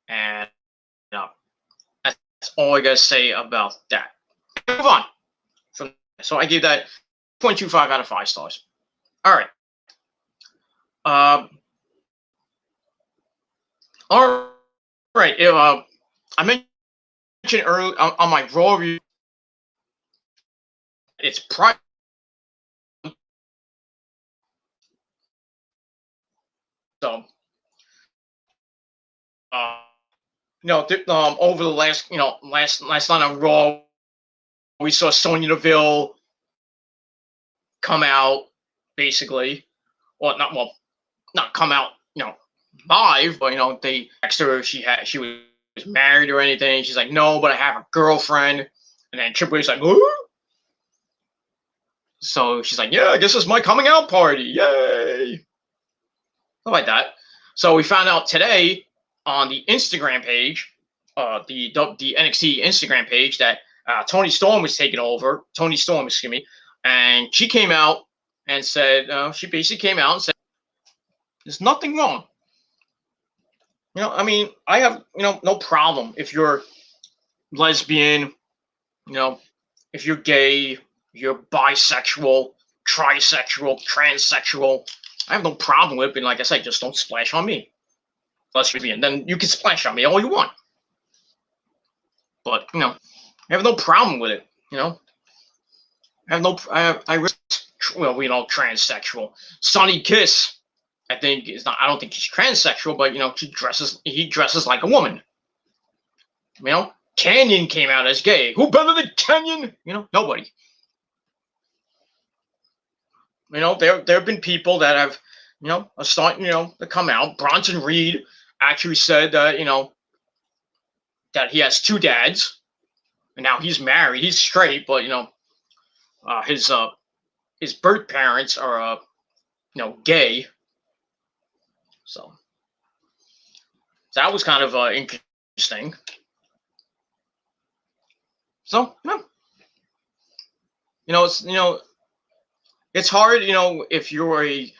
S1: And that's all I got to say about that. Move on. So I gave that 0.25 out of 5 stars. All right. All right. I mentioned earlier on my Raw review, it's private. So, over the last night on Raw, we saw Sonya Deville come out, basically, or not come out, live, but they asked her if she was married or anything. She's like, no, but I have a girlfriend. And then Triple H's like, ooh. So she's like, yeah, I guess it's my coming out party, yay, stuff like that. So we found out today on the Instagram page, the NXT Instagram page, that Toni Storm was taking over. Toni Storm, excuse me, and she came out and said, she basically came out and said, there's nothing wrong. I mean, I have, no problem if you're lesbian, if you're gay, if you're bisexual, trisexual, transsexual. I have no problem with it. And like I said, just don't splash on me. Lesbian, then you can splash on me all you want. But, I have no problem with it, I have transsexual. Sonny Kiss, I think is not. I don't think he's transsexual, but he dresses like a woman. Canyon came out as gay. Who better than Canyon? Nobody. There have been people that have, are starting, to come out. Bronson Reed actually said that, that he has 2 dads, and now he's married. He's straight, but his birth parents are gay. So that was kind of interesting. So it's hard, if you're a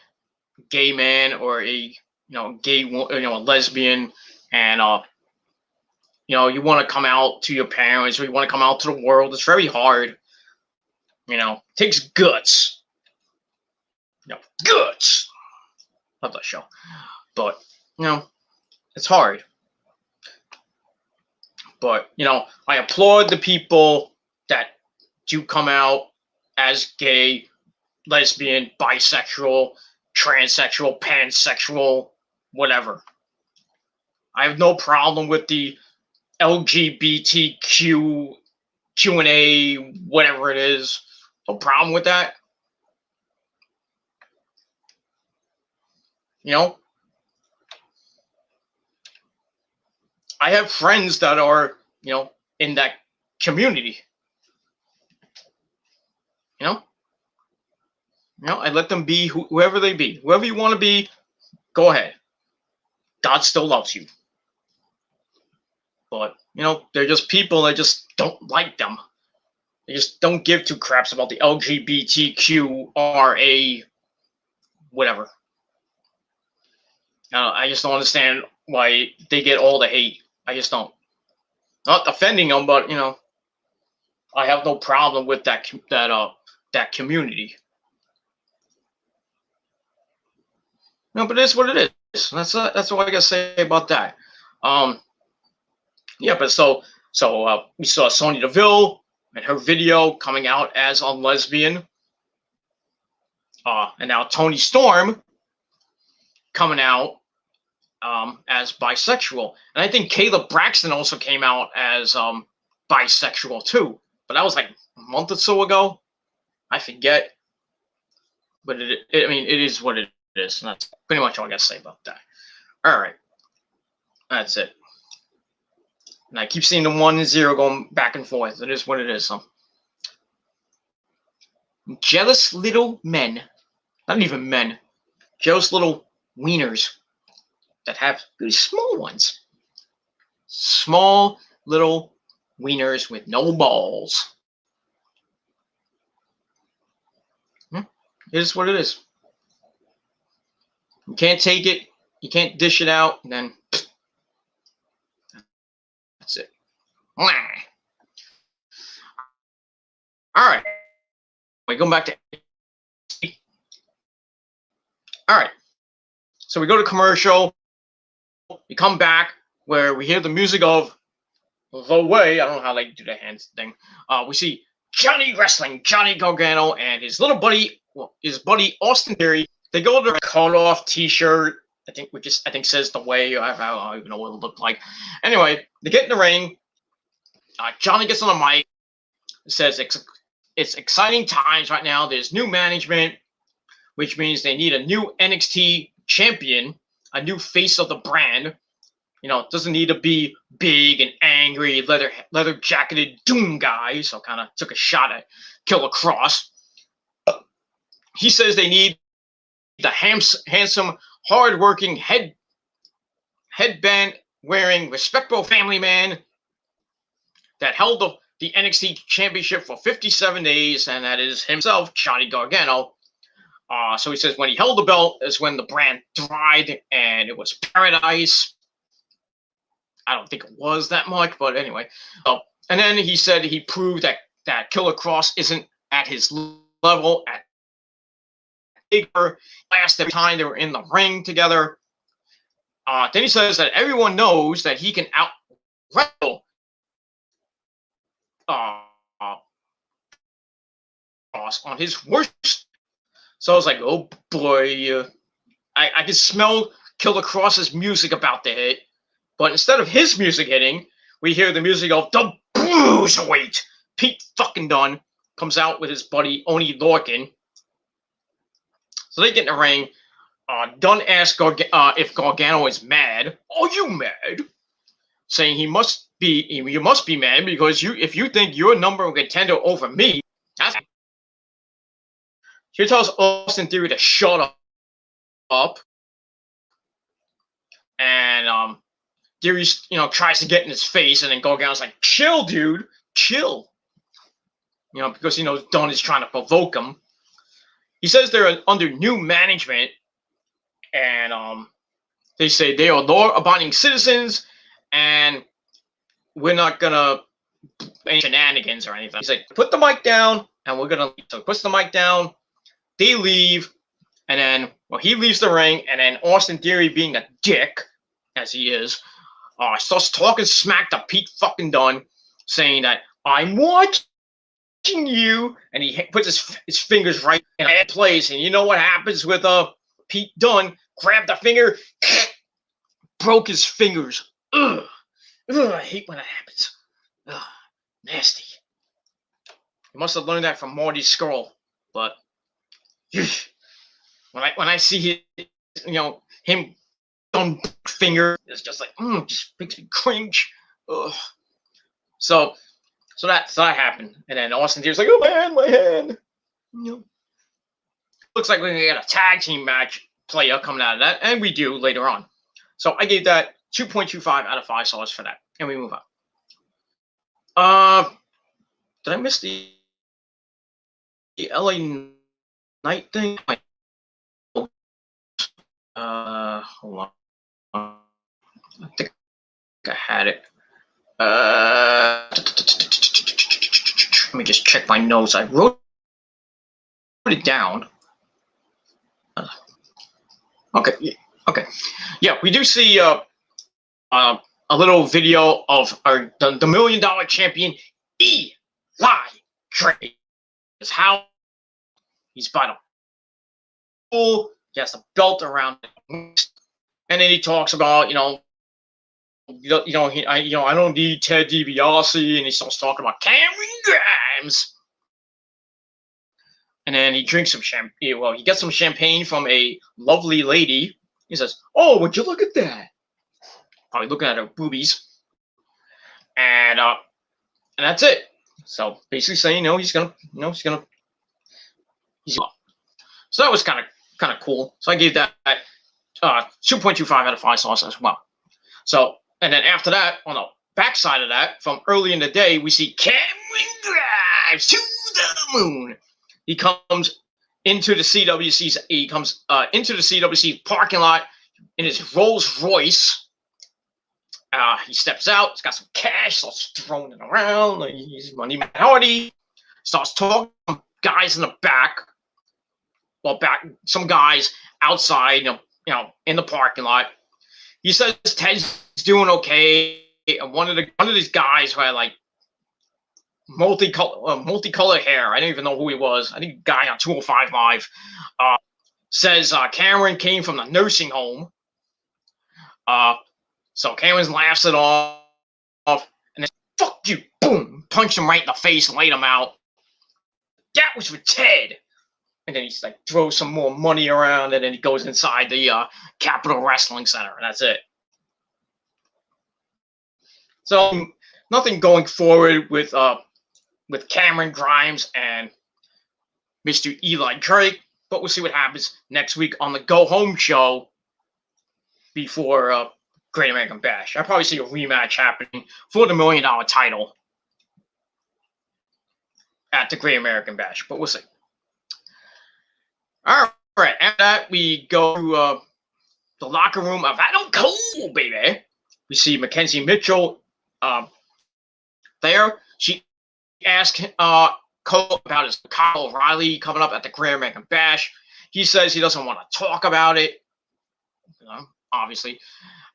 S1: gay man or a gay a lesbian, and you want to come out to your parents, or you want to come out to the world. It's very hard. It takes guts. Guts. Love that show. But, it's hard. But, I applaud the people that do come out as gay, lesbian, bisexual, transsexual, pansexual, whatever. I have no problem with the LGBTQ Q&A, whatever it is. No problem with that. You know, I have friends that are, in that community. I let them be whoever they be. Whoever you want to be, go ahead. God still loves you. But, they're just people that just don't like them. They just don't give two craps about the LGBTQRA, whatever. I just don't understand why they get all the hate. I just don't. Not defending them, but, I have no problem with that community. No, but it's what it is. That's all I gotta say about that. Yeah, but so we saw Sonya Deville and her video coming out as a lesbian, and now Toni Storm coming out as bisexual, and I think Caleb Braxton also came out as bisexual too. But that was like a month or so ago. I forget, but it is what it is, and that's pretty much all I got to say about that. All right, that's it. And I keep seeing the 1 and 0 going back and forth. It is what it is. Jealous little men, not even men, jealous little wieners that have these small ones. Small little wieners with no balls. It is what it is. You can't take it. You can't dish it out. And then that's it. All right. We go back to. All right. So we go to commercial. We come back where we hear the music of The Way. I don't know how they do the hands thing. We see Johnny Wrestling, Johnny Gargano, and his little buddy, his buddy Austin Theory. They go to a cut-off T-shirt. I think says The Way. I don't even know what it looked like. Anyway, they get in the ring. Johnny gets on the mic. Says it's exciting times right now. There's new management, which means they need a new NXT champion, a new face of the brand. It doesn't need to be big and angry, leather jacketed doom guy. So kind of took a shot at Killer Cross. He says they need the handsome, hard-working, headband wearing, respectable family man that held the NXT championship for 57 days, and that is himself, Johnny Gargano. So he says when he held the belt is when the brand thrived, and it was paradise. I don't think it was that much, but anyway. And then he said he proved that Killer Cross isn't at his level at bigger last every time they were in the ring together. Then he says that everyone knows that he can out-wrestle Cross on his worst. So I was like, oh boy, I could smell Killer Cross's music about to hit. But instead of his music hitting, we hear the music of the Bruiserweight. Pete fucking Dunne comes out with his buddy Oney Lorcan. So they get in the ring. Dunne asks if Gargano is mad. Are you mad? Saying you must be mad because if you think you're number one contender over me, that's. He tells Austin Theory to shut up. And Theory, tries to get in his face, and then Gargano's like, chill, dude, chill. Because he knows Dunne is trying to provoke him. He says they're under new management, and they say they are law-abiding citizens, and we're not gonna any shenanigans or anything. He's like, put the mic down, and we're gonna leave. So he puts the mic down, they leave, and then he leaves the ring, and then Austin Theory, being a dick as he is, starts talking smack to Pete fucking Dunne, saying that I'm watching you, and he puts his fingers right in place. And you know what happens with Pete Dunne? Grabbed the finger, broke his fingers. Ugh. Ugh, I hate when that happens. Ugh, nasty. He must have learned that from Marty Skrull. But when I see him on finger, it's just like just makes me cringe. Ugh. So that happened, and then Austin Theory's like, oh my hand. Looks like we're gonna get a tag team match player coming out of that, and we do later on. So I gave that 2.25 out of 5 stars for that, and we move on. Did I miss the LA Knight thing? Hold on. I think I had it. Let me just check my notes. I wrote it down. Okay. Yeah, we do see a little video of the $1 million champion Eli Drake. Is how he's by the pool. He has a belt around him, and then he talks about I don't need Ted DiBiase, and he starts talking about Cameron Grimes. And then he drinks some champagne. Well, he gets some champagne from a lovely lady. He says, "Oh, would you look at that?" Probably looking at her boobies. And that's it. So basically saying, he's gonna. So that was kind of cool. So I gave that 2.25 out of 5 stars as well. So, and then after that, on the backside of that, from early in the day, we see Cameron Grimes to the moon. He comes into the CWC's. He comes into the CWC parking lot in his Rolls Royce. He steps out. He's got some cash. Starts throwing it around. He's money minority. Starts talking to guys in the back. Well, some guys outside. In the parking lot. He says Ted's doing okay. And one of these guys who had like multicolored hair. I don't even know who he was. I think a guy on 205 Live says Cameron came from the nursing home. So Cameron laughs it off, and then fuck you, boom, punched him right in the face, laid him out. That was for Ted. And then he's like throws some more money around, and then he goes inside the Capitol Wrestling Center, and that's it. So nothing going forward with Cameron Grimes and Mr. Eli Drake, but we'll see what happens next week on the Go Home show before Great American Bash. I'll probably see a rematch happening for the $1 million title at the Great American Bash, but we'll see. All right, after that, we go to the locker room of Adam Cole, baby. We see Mackenzie Mitchell there. She asked Cole about his Kyle O'Reilly coming up at the Great American Bash. He says he doesn't want to talk about it, obviously.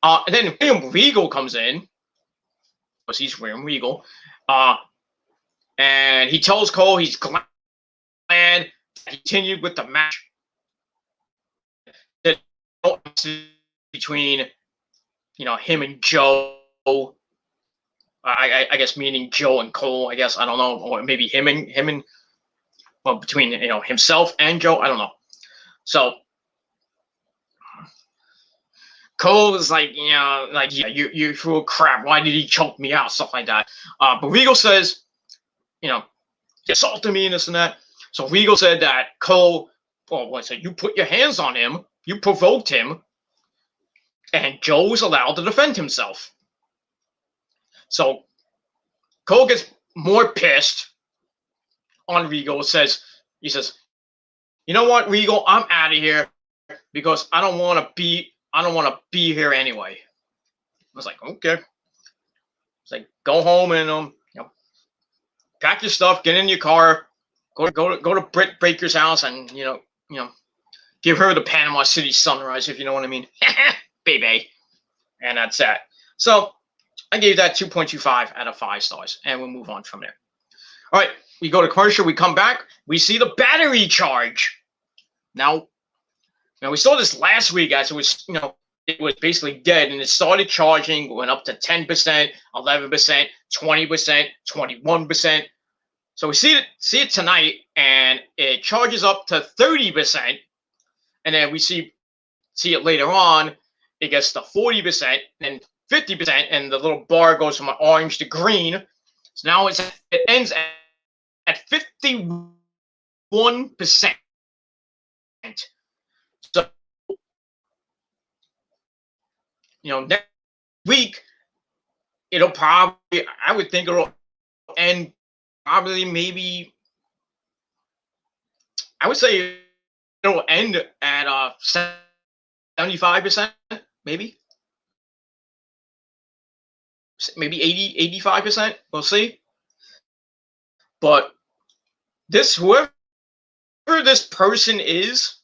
S1: And then William Regal comes in, because he's William Regal, and he tells Cole he's glad he continued with the match. Between him and Joe, I guess meaning Joe and Cole, I guess, I don't know, or maybe him and well, between himself and Joe, I don't know. So Cole is like, yeah, you full of crap. Why did he choke me out? Stuff like that. But Regal says, he assaulted me and this and that. So Regal said that Cole, so you put your hands on him, you provoked him, and Joe was allowed to defend himself. So Cole gets more pissed on Regal. He says, you know what, Regal, I'm out of here because I don't want to be here anyway. I was like, okay. It's like, go home and pack your stuff, get in your car, go to Britt Baker's house, and give her the Panama City Sunrise, if you know what I mean. Baby. And that's that. So I gave that 2.25 out of 5 stars, and we'll move on from there. All right, we go to commercial. We come back. We see the battery charge. Now we saw this last week, guys. It was it was basically dead, and it started charging. Went up to 10%, 11%, 20%, 21%. So we see it tonight, and it charges up to 30%, and then we see it later on. It gets to 40%, and 50%, and the little bar goes from orange to green. So now it ends at 51%. So next week it'll probably, I would think it'll end probably maybe, I would say it'll end at 75%, maybe 80, 85%. We'll see. But whoever this person is,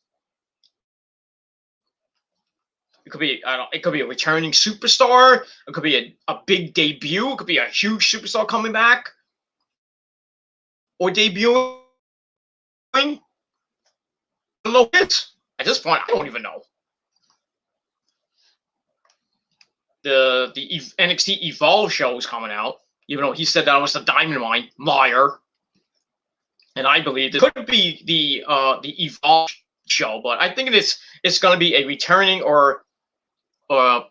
S1: it could be a returning superstar. It could be a big debut. It could be a huge superstar coming back or debuting. I don't know. At this point, I don't even know. The NXT Evolve show is coming out, even though he said that was the Diamond Mine liar. And I believe it could be the Evolve show, but I think it's going to be a returning or a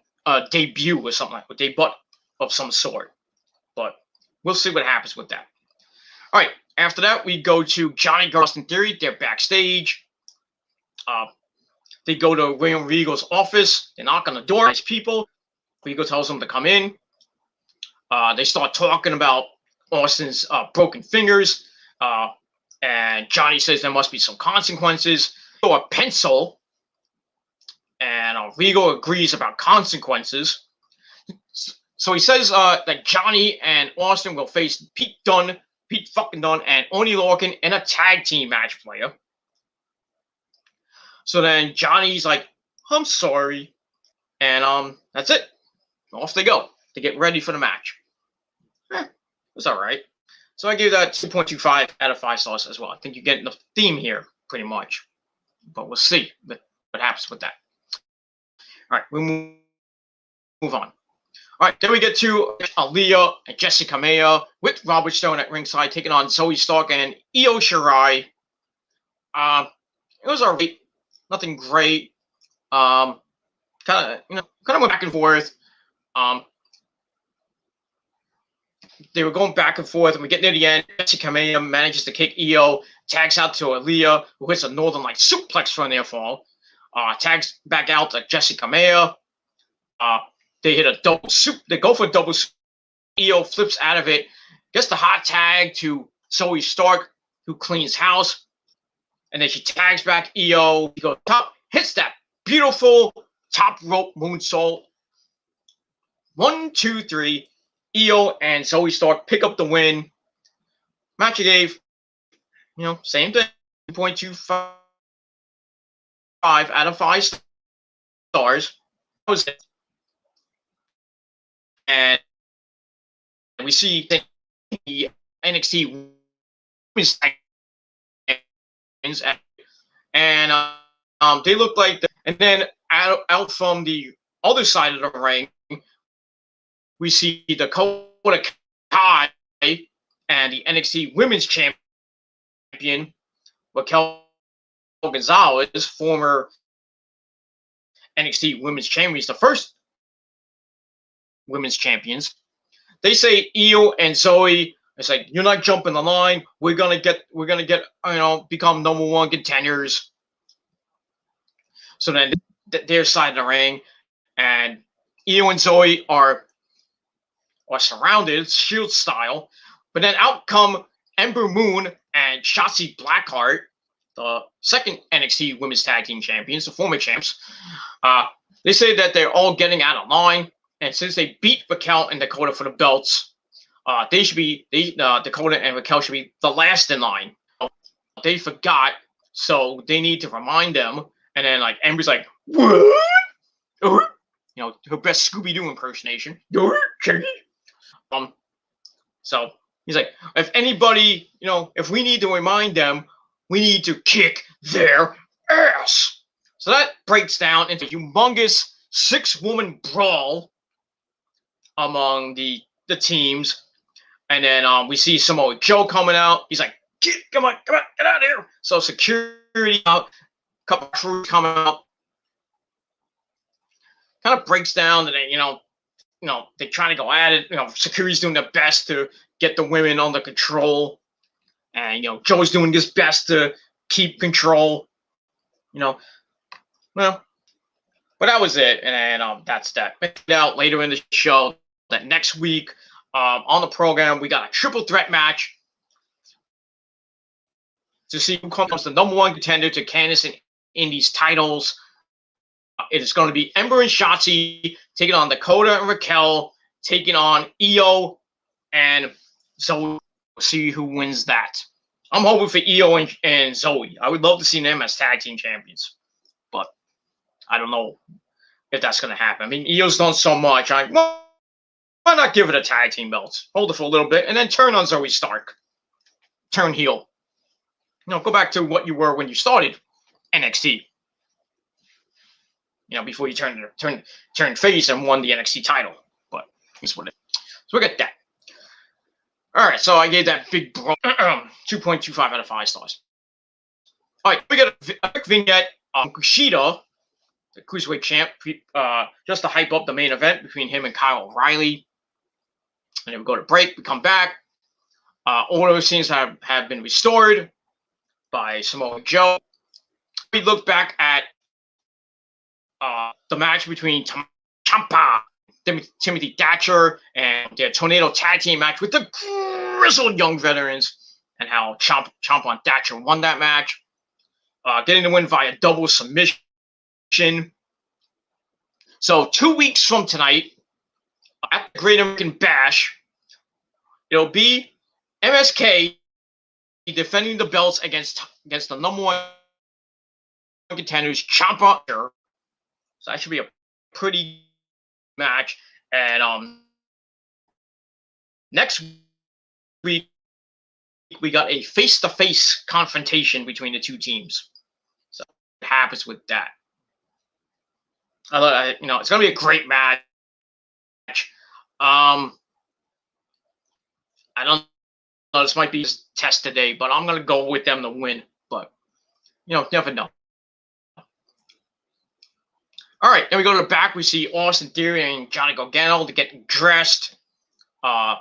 S1: debut or something, like a debut of some sort. But we'll see what happens with that. All right. After that, we go to Johnny Gargano and Theory. They're backstage. They go to William Regal's office. They knock on the door. Nice people. Regal tells them to come in. They start talking about Austin's broken fingers. And Johnny says there must be some consequences. Or a pencil. And Regal agrees about consequences. So he says that Johnny and Austin will face Pete fucking Dunne, and Oney Lorcan in a tag team match, player. So then Johnny's like, I'm sorry. And that's it. Off they go to get ready for the match. It's all right. So I gave that 2.25 out of 5 stars as well. I think you're getting the theme here, pretty much. But we'll see what happens with that. All right, we move on. All right, then we get to Aaliyah and Jessica Maya with Robert Stone at ringside taking on Zoe Stark and Io Shirai. It was all right. Nothing great. Kind of went back and forth. They were going back and forth, and we get near the end. Jessica Maya manages to kick Io, tags out to Aaliyah, who hits a Northern Light suplex for a near fall. Tags back out to Jessica Maya. They hit a double soup. They go for a double soup. Io flips out of it. Gets the hot tag to Zoe Stark, who cleans house. And then she tags back Io. She goes top, hits that beautiful top rope moonsault. 1, 2, 3. Io and Zoe Stark pick up the win. Match gave, same thing. 2.25 out of 5 stars. That was it. And we see the NXT women's and they look like and then out from the other side of the ring, we see Dakota Kai and the NXT Women's Champion Raquel Gonzalez, former NXT Women's Champions, the first Women's Champions. They say Io and Zoe, it's like, you're not jumping the line. We're gonna get become number 1 contenders. So then their side of the ring, and Io and Zoe are surrounded, Shield style. But then out come Ember Moon and Shotzi Blackheart, the second NXT Women's Tag Team Champions, the former champs. They say that they're all getting out of line, and since they beat Raquel and Dakota for the belts, Dakota and Raquel should be the last in line. They forgot, so they need to remind them. And then Ember's like, what? Her best Scooby-Doo impersonation. So He's like, if anybody, if we need to remind them, we need to kick their ass. So that breaks down into a humongous 6-woman brawl among the teams. And then we see Samoa Joe coming out. He's like, come on, get out of here. So security out, a couple crews coming out. Kind of breaks down, and then, they try to go at it. Security's doing their best to get the women under control. And, Joe's doing his best to keep control. Well, but that was it. And that's that. Out later in the show that next week on the program, we got a triple threat match to see who comes the number one contender to Candice and Indy's titles. It is going to be Ember and Shotzi taking on Dakota and Raquel, taking on Io and Zoe. We'll see who wins that. I'm hoping for Io and Zoe. I would love to see them as tag team champions, but I don't know if that's going to happen. I mean, Io's done so much. Why not give it a tag team belt? Hold it for a little bit and then turn on Zoe Stark. Turn heel. Go back to what you were when you started NXT. Before you turned face and won the NXT title. But that's what it is. So we got that. All right, so I gave that big bro 2.25 out of 5 stars. All right, we got a quick vignette on Kushida, the Cruiserweight champ, just to hype up the main event between him and Kyle O'Reilly. And then we go to break. We come back. All those scenes have been restored by Samoa Joe. We look back at the match between Ciampa, Timothy Thatcher, and their Tornado tag team match with the grizzled young veterans, and how Ciampa and Thatcher won that match, getting the win via double submission. So 2 weeks from tonight, at the Great American Bash, it'll be MSK defending the belts against the number one contenders, Ciampa. So that should be a pretty match. And next week we got a face-to-face confrontation between the two teams. So what happens with that? It's gonna be a great match. I don't know. This might be his test today, but I'm gonna go with them to win. But never know. All right, then we go to the back. We see Austin Theory and Johnny Gargano to get dressed. Austin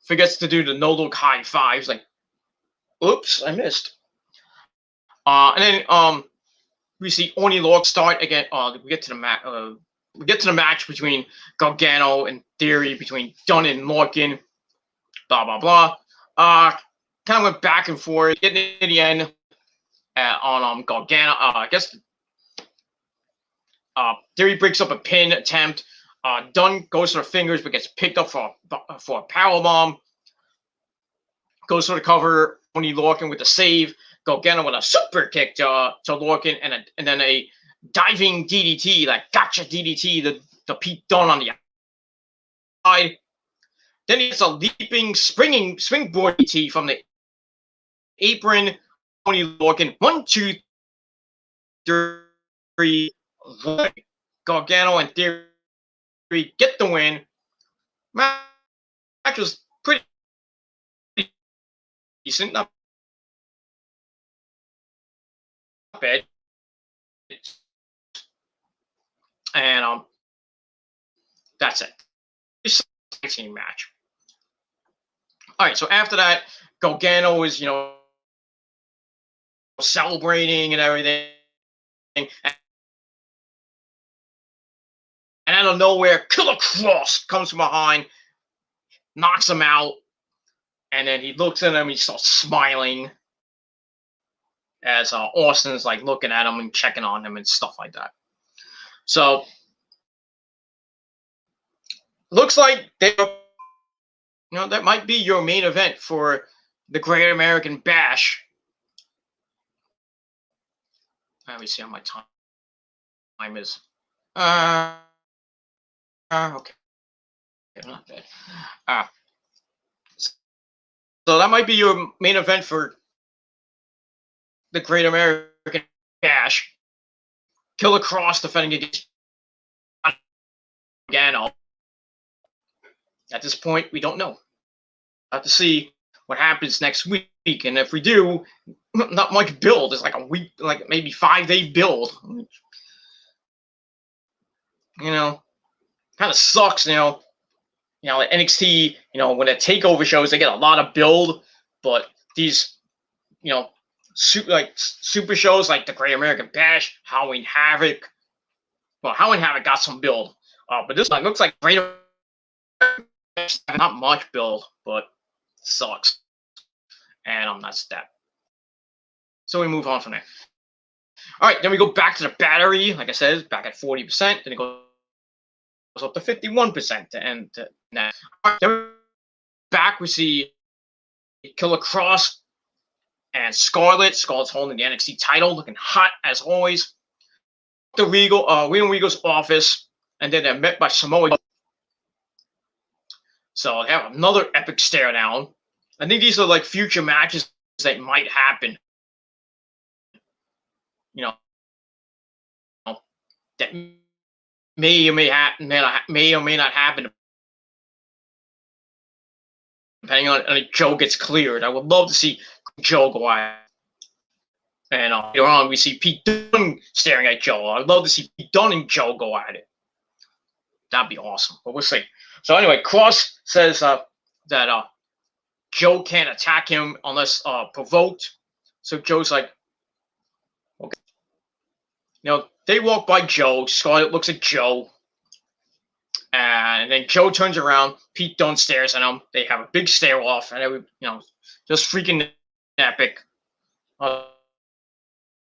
S1: forgets to do the no-look high fives. Like, oops, I missed. And then we see Oni Lorcan start again. We get to the match between Gargano and Theory, between Dunn and Lorcan. Blah blah blah. Kind of went back and forth. Getting to the end on Gargano. I guess Theory breaks up a pin attempt. Dunn goes for the fingers but gets picked up for a powerbomb. Goes for the cover. Oni Lorcan with the save. Gargano with a super kick to Lorcan and then a diving DDT, like gotcha DDT to Pete Dunne on the side. Then he gets a leaping, springboard DDT from the apron. Oni Lorcan. 1, 2, 3. Gargano and Theory get the win. Match was pretty decent. Not bad. And that's it. It's a team match. All right, so after that, Gargano is, celebrating and everything. And out of nowhere, Killer Cross comes from behind, knocks him out, and then he looks at him, he starts smiling as Austin's like looking at him and checking on him and stuff like that. So, looks like that might be your main event for the Great American Bash. Let me see on my time. time is. Okay, not bad. So that might be your main event for the Great American Bash. Killer Cross defending against Gano. At this point, we don't know. Have to see what happens next week, and if we do, not much build. It's like a week, like maybe 5-day build. Kind of sucks. Like NXT. When the takeover shows, they get a lot of build, but these, super shows like the Great American Bash, Halloween Havoc. Well, Halloween Havoc got some build, but this one looks like Great. Not much build, but sucks. And that's that. So we move on from there. All right, then we go back to the battery. Like I said, it's back at 40%. Then it goes up to 51%. And now, then back we see Killer Cross and Scarlett. Scarlett's holding the NXT title, looking hot as always. The William Regal's office, and then they're met by Samoa Joe. So they have another epic stare down. I think these are like future matches that might happen. That may or may not happen, depending on if Joe gets cleared. I would love to see Joe go at it. And later on, we see Pete Dunne staring at Joe. I'd love to see Pete Dunne and Joe go at it. That'd be awesome. But we'll see. So anyway, Cross says that Joe can't attack him unless provoked. So Joe's like, okay. They walk by Joe. Scarlett looks at Joe. And then Joe turns around. Pete Dunne stares at him. They have a big stare off. And just freaking epic. I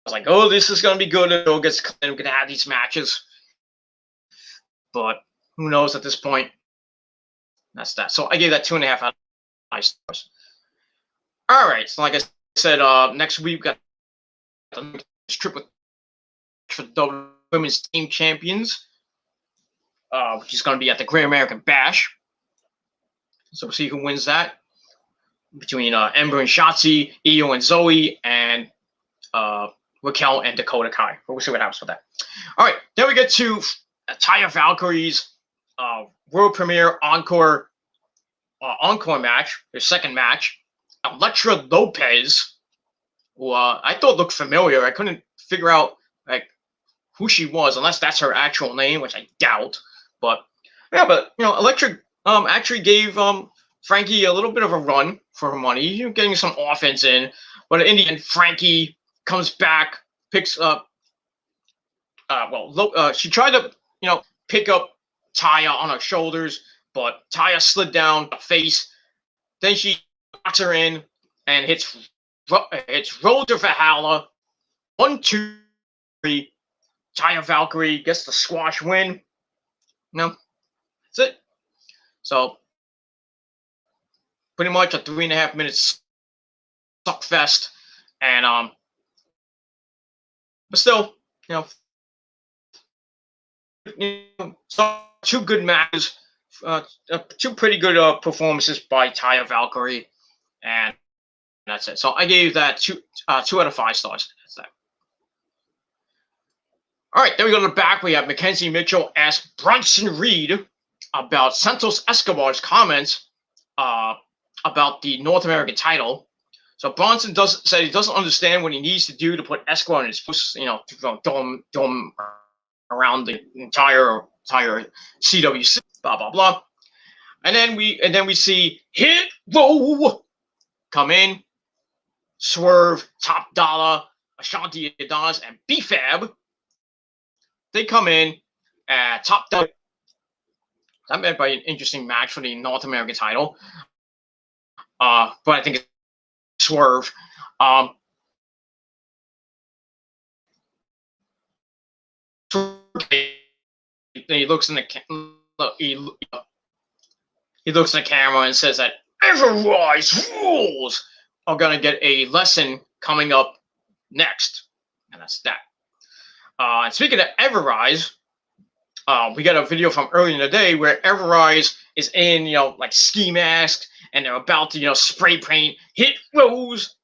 S1: was like, oh, this is going to be good. Joe gets clean. We're going to have these matches. But who knows at this point. That's that. So I gave that 2.5 out of 5 stars. All right. So like I said, next week we've got the trip with for the Women's Team Champions, which is going to be at the Great American Bash. So we'll see who wins that between Ember and Shotzi, Io and Zoe, and Raquel and Dakota Kai. But we'll see what happens with that. All right, then we get to Taya Valkyrie's world premiere encore match, their second match. Elektra Lopez, who I thought looked familiar. I couldn't figure out who she was, unless that's her actual name, which I doubt. But Elektra actually gave Frankie a little bit of a run for her money, getting some offense in. But in the end, Frankie comes back, picks up. She tried to pick up Taya on her shoulders, but Taya slid down her face. Then she knocks her in and hits Road to Valhalla. 1, 2, 3. Taya Valkyrie gets the squash win. That's it. So pretty much a 3.5 minutes suck fest, and but still, two good matches, two pretty good performances by Taya Valkyrie, and that's it. So I gave that 2 out of 5 stars. That's that. All right, then we go to the back. We have Mackenzie Mitchell ask Bronson Reed about Santos Escobar's comments about the North American title. So Bronson said he doesn't understand what he needs to do to put Escobar in his place, to dome around the entire CWC, blah blah blah. And then we see Hit Row come in, Swerve, Top Dollar, Ashanti Adonis, and B-Fab. They come in at Top Dollar. That might be an interesting match for the North American title. But I think it's Swerve. He looks in the he looks in the camera and says that Everrise rules are gonna get a lesson coming up next, and that's that. And speaking of Everrise, we got a video from earlier in the day where Everrise is in, like ski mask, and they're about to, spray paint Hit Rose,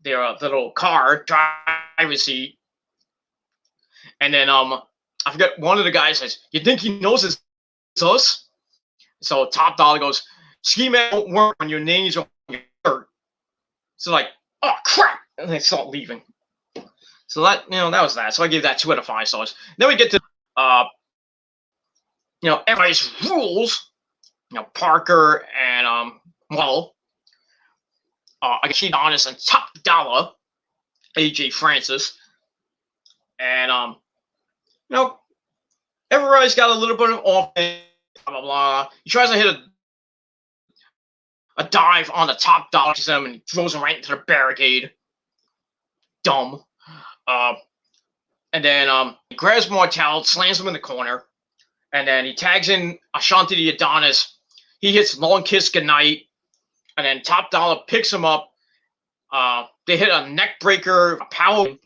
S1: their little car driver's seat. And then I forget, one of the guys says, "You think he knows it's us?" So Top Dollar goes, "Ski mask won't work when your name's on your shirt." So like, oh crap, and they start leaving. So that that was that. So I gave that 2 out of 5 stars. Then we get to everybody's rules. Parker and against Honest and Top Dollar, AJ Francis, and everybody's got a little bit of offense. Blah blah blah. He tries to hit a dive on the Top Dollar system and throws him right into the barricade. Dumb. And then he grabs Martel, slams him in the corner, and then he tags in Ashanti the Adonis. He hits Long Kiss Goodnight, and then Top Dollar picks him up. They hit a neck breaker, a power.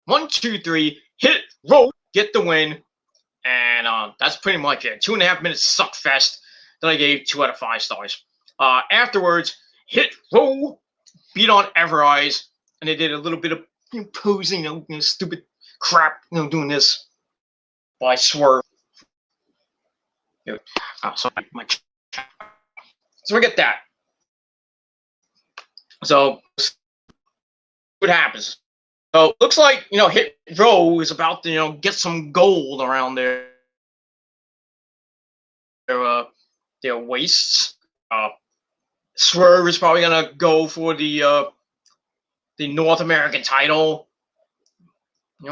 S1: 1, 2, 3, hit, roll, get the win. And that's pretty much it. 2.5 minutes suck fest that I gave 2 out of 5 stars. Afterwards, Hit Row beat on Everrise, and they did a little bit of posing, stupid crap, doing this by Swerve. So we get that. So what happens? So looks like Hit Row is about to get some gold around their waists. Swerve is probably gonna go for the North American title.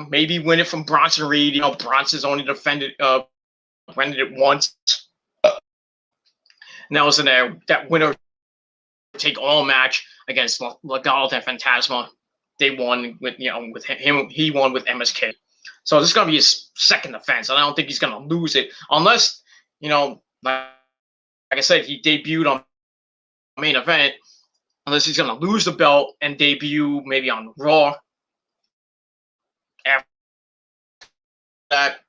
S1: Maybe win it from Bronson Reed. Bronson's only defended it once. And that was in that winner take all match against Legado and Fantasma. They won with with him. He won with MSK. So this is gonna be his second defense, and I don't think he's gonna lose it unless like I said, he debuted on main event. Unless he's gonna lose the belt and debut maybe on Raw. After that,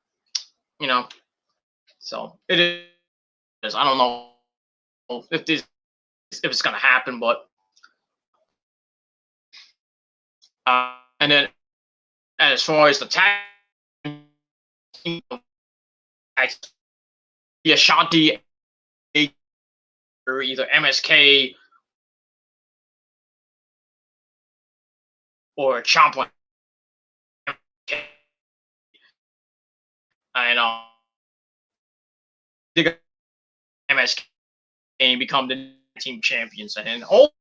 S1: so it is. I don't know if it's gonna happen, but and then as far as the tag, Ashanti or either MSK or Ciampa, and MSK and become the team champions, and all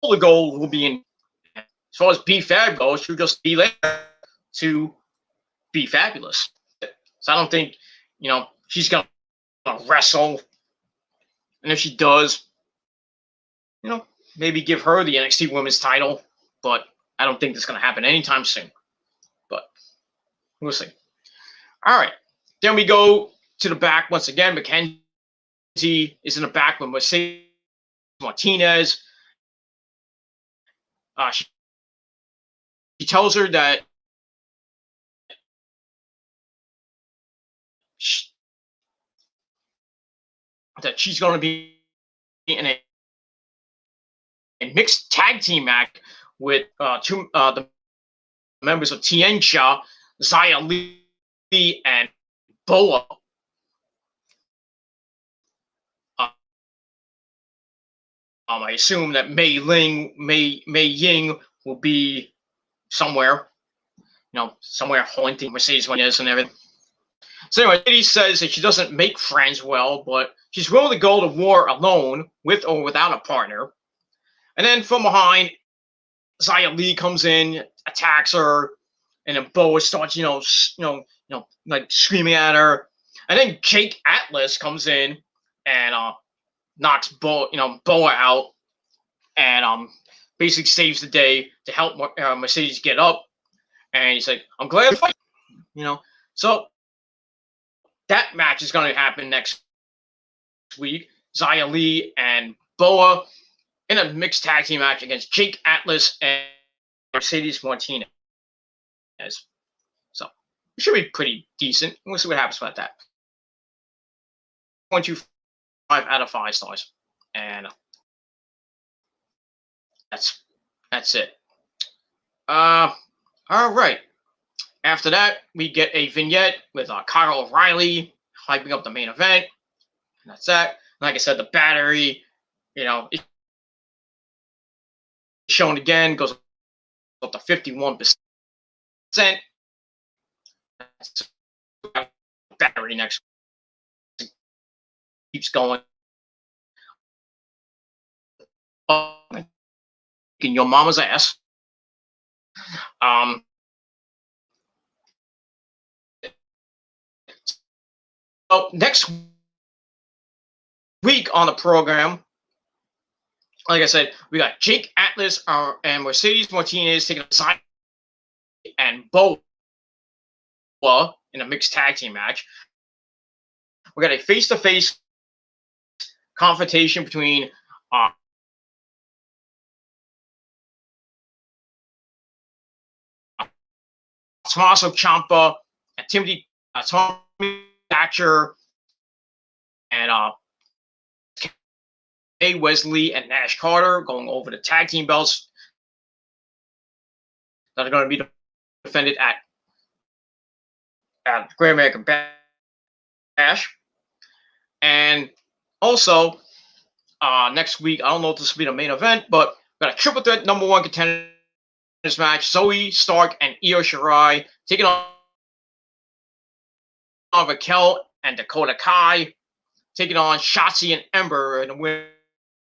S1: the gold will be in. As far as B Fab goes, she'll just be there to be fabulous. So I don't think she's gonna wrestle, and if she does, maybe give her the NXT Women's title, but I don't think that's gonna happen anytime soon. But we'll see. All right, then we go to the back once again. Mackenzie is in the back with Mercedes Martinez. She tells her that she's going to be in a mixed tag team match with the members of Tiensha, Xia Li, and Boa. I assume that Mei Ying will be somewhere, somewhere haunting Mercedes Martinez and everything. So anyway, Lady says that she doesn't make friends well, but she's willing to go to war alone, with or without a partner. And then from behind, Xia Li comes in, attacks her, and then Boa starts, like screaming at her. And then Jake Atlas comes in and knocks Boa out, and basically saves the day to help Mercedes get up. And he's like, "I'm glad to fight," So that match is going to happen next week. Xia Li and Boa in a mixed tag team match against Jake Atlas and Mercedes Martinez. So it should be pretty decent. We'll see what happens about that. 0.25 out of 5 stars, and that's it. All right. After that, we get a vignette with Kyle O'Reilly hyping up the main event, and that's that. Like I said, the battery, is shown again, goes up to 51%. Battery next keeps going up, kicking your mama's ass. So next week on the program, like I said, we got Jake Atlas and Mercedes Martinez taking on Zion and Boa in a mixed tag team match. We got a face-to-face confrontation between Tommaso Ciampa and Tommy Thatcher and A. Wesley and Nash Carter going over the tag team belts that are going to be defended at Great American Bash. And also, next week, I don't know if this will be the main event, but we got a triple threat number 1 contenders match. Zoe Stark and Io Shirai taking on Raquel and Dakota Kai, taking on Shotzi and Ember, and the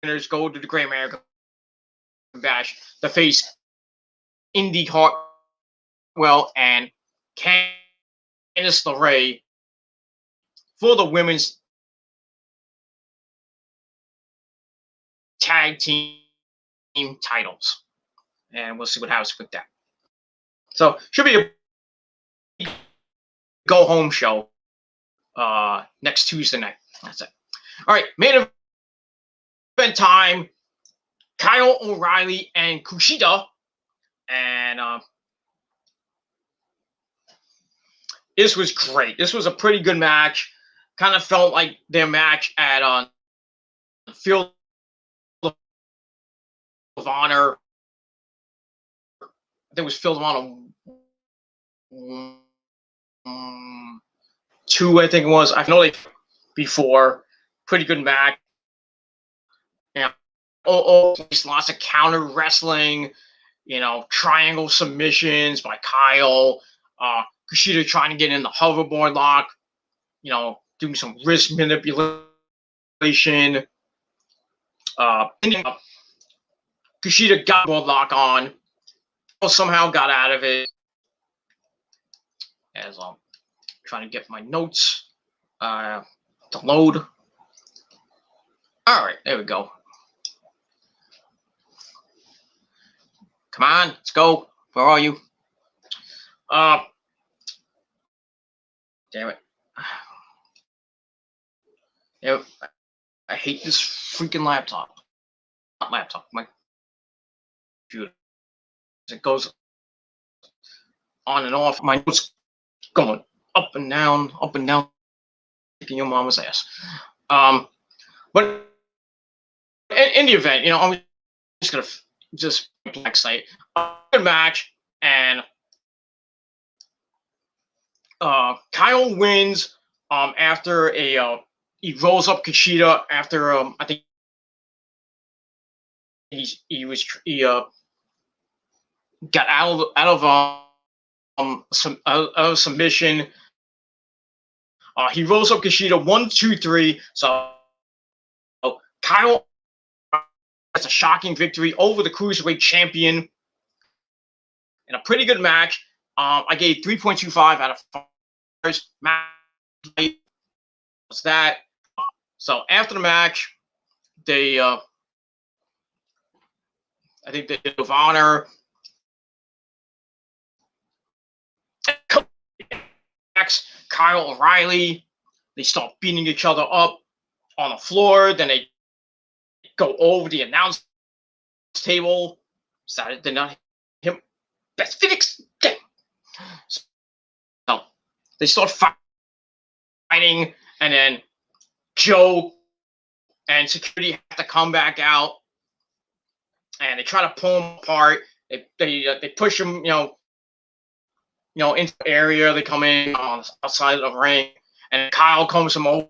S1: winners go to the Great American Bash to face Indy Hartwell and Candice LeRae for the women's tag team titles. And we'll see what happens with that. So, should be a go-home show next Tuesday night. That's it. All right, main event time. Kyle O'Reilly and Kushida. And this was great. This was a pretty good match. Kind of felt like their match at Field of Honor. I think it was Field of Honor 2, I think it was. I know they before. Pretty good match. Yeah. Lots of counter wrestling, triangle submissions by Kyle. Kushida trying to get in the hoverboard lock, doing some wrist manipulation. Kushida got board lock on. Somehow got out of it. As I'm trying to get my notes to load. All right, there we go. Come on, let's go. Where are you? Damn it. Yeah, I hate this freaking laptop. Not laptop, my computer. It goes on and off. My notes going up and down, kicking your mama's ass. But in the event, I'm just gonna black site. Good match, and Kyle wins after he rolls up Kushida after I think he got out of submission. He rolls up Kushida 1, 2, 3. So Kyle has a shocking victory over the Cruiserweight champion in a pretty good match. I gave 3.25 out of 5. Match was that. So after the match, they I think they did of honor. Kyle O'Reilly. They start beating each other up on the floor. Then they go over the announce table. Decided to not him. Best Phoenix. So they start fighting, and then Joe and security have to come back out, and they try to pull him apart. They push him, into the area. They come in on the outside of the ring, and Kyle comes from over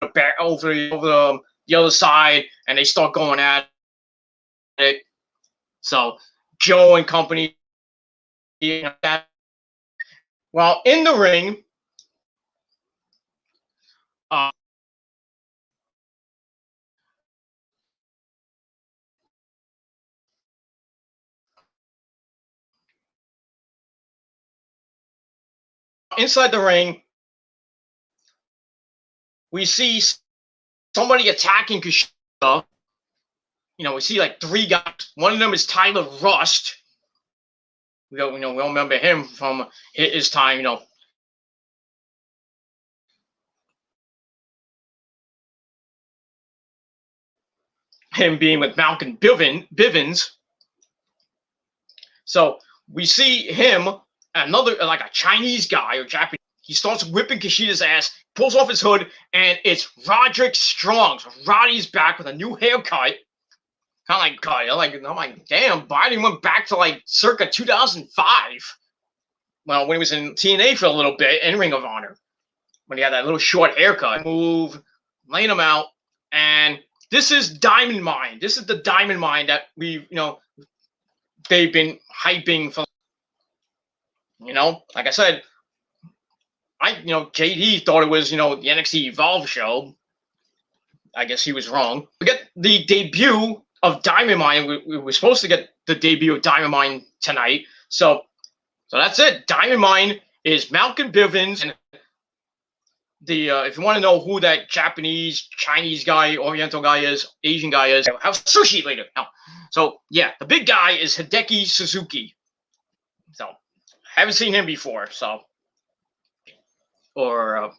S1: the other side, and they start going at it. So Joe and company, well, in the ring, inside the ring, we see somebody attacking Kushida. We see like 3 guys. One of them is Tyler Rust. We all remember him from his time, him being with Malcolm Bivens. So we see him, another like a Chinese guy or Japanese. He starts whipping Kushida's ass, pulls off his hood, and it's Roderick Strong. So Roddy's back with a new haircut. Kind of I'm like, damn, Biden went back to like circa 2005. Well, when he was in TNA for a little bit in Ring of Honor, when he had that little short haircut, move, laying him out, and this is Diamond Mine. This is the Diamond Mine that they've been hyping for. Like I said, JD thought it was the NXT Evolve show. I guess he was wrong. We get the debut of Diamond Mine. We were supposed to get the debut of Diamond Mine tonight. So that's it. Diamond Mine is Malcolm Bivens, and if you want to know who that Japanese, Chinese guy, Oriental guy is, Asian guy is, I'll have sushi later. Now, so yeah, the big guy is Hideki Suzuki. So haven't seen him before. So, or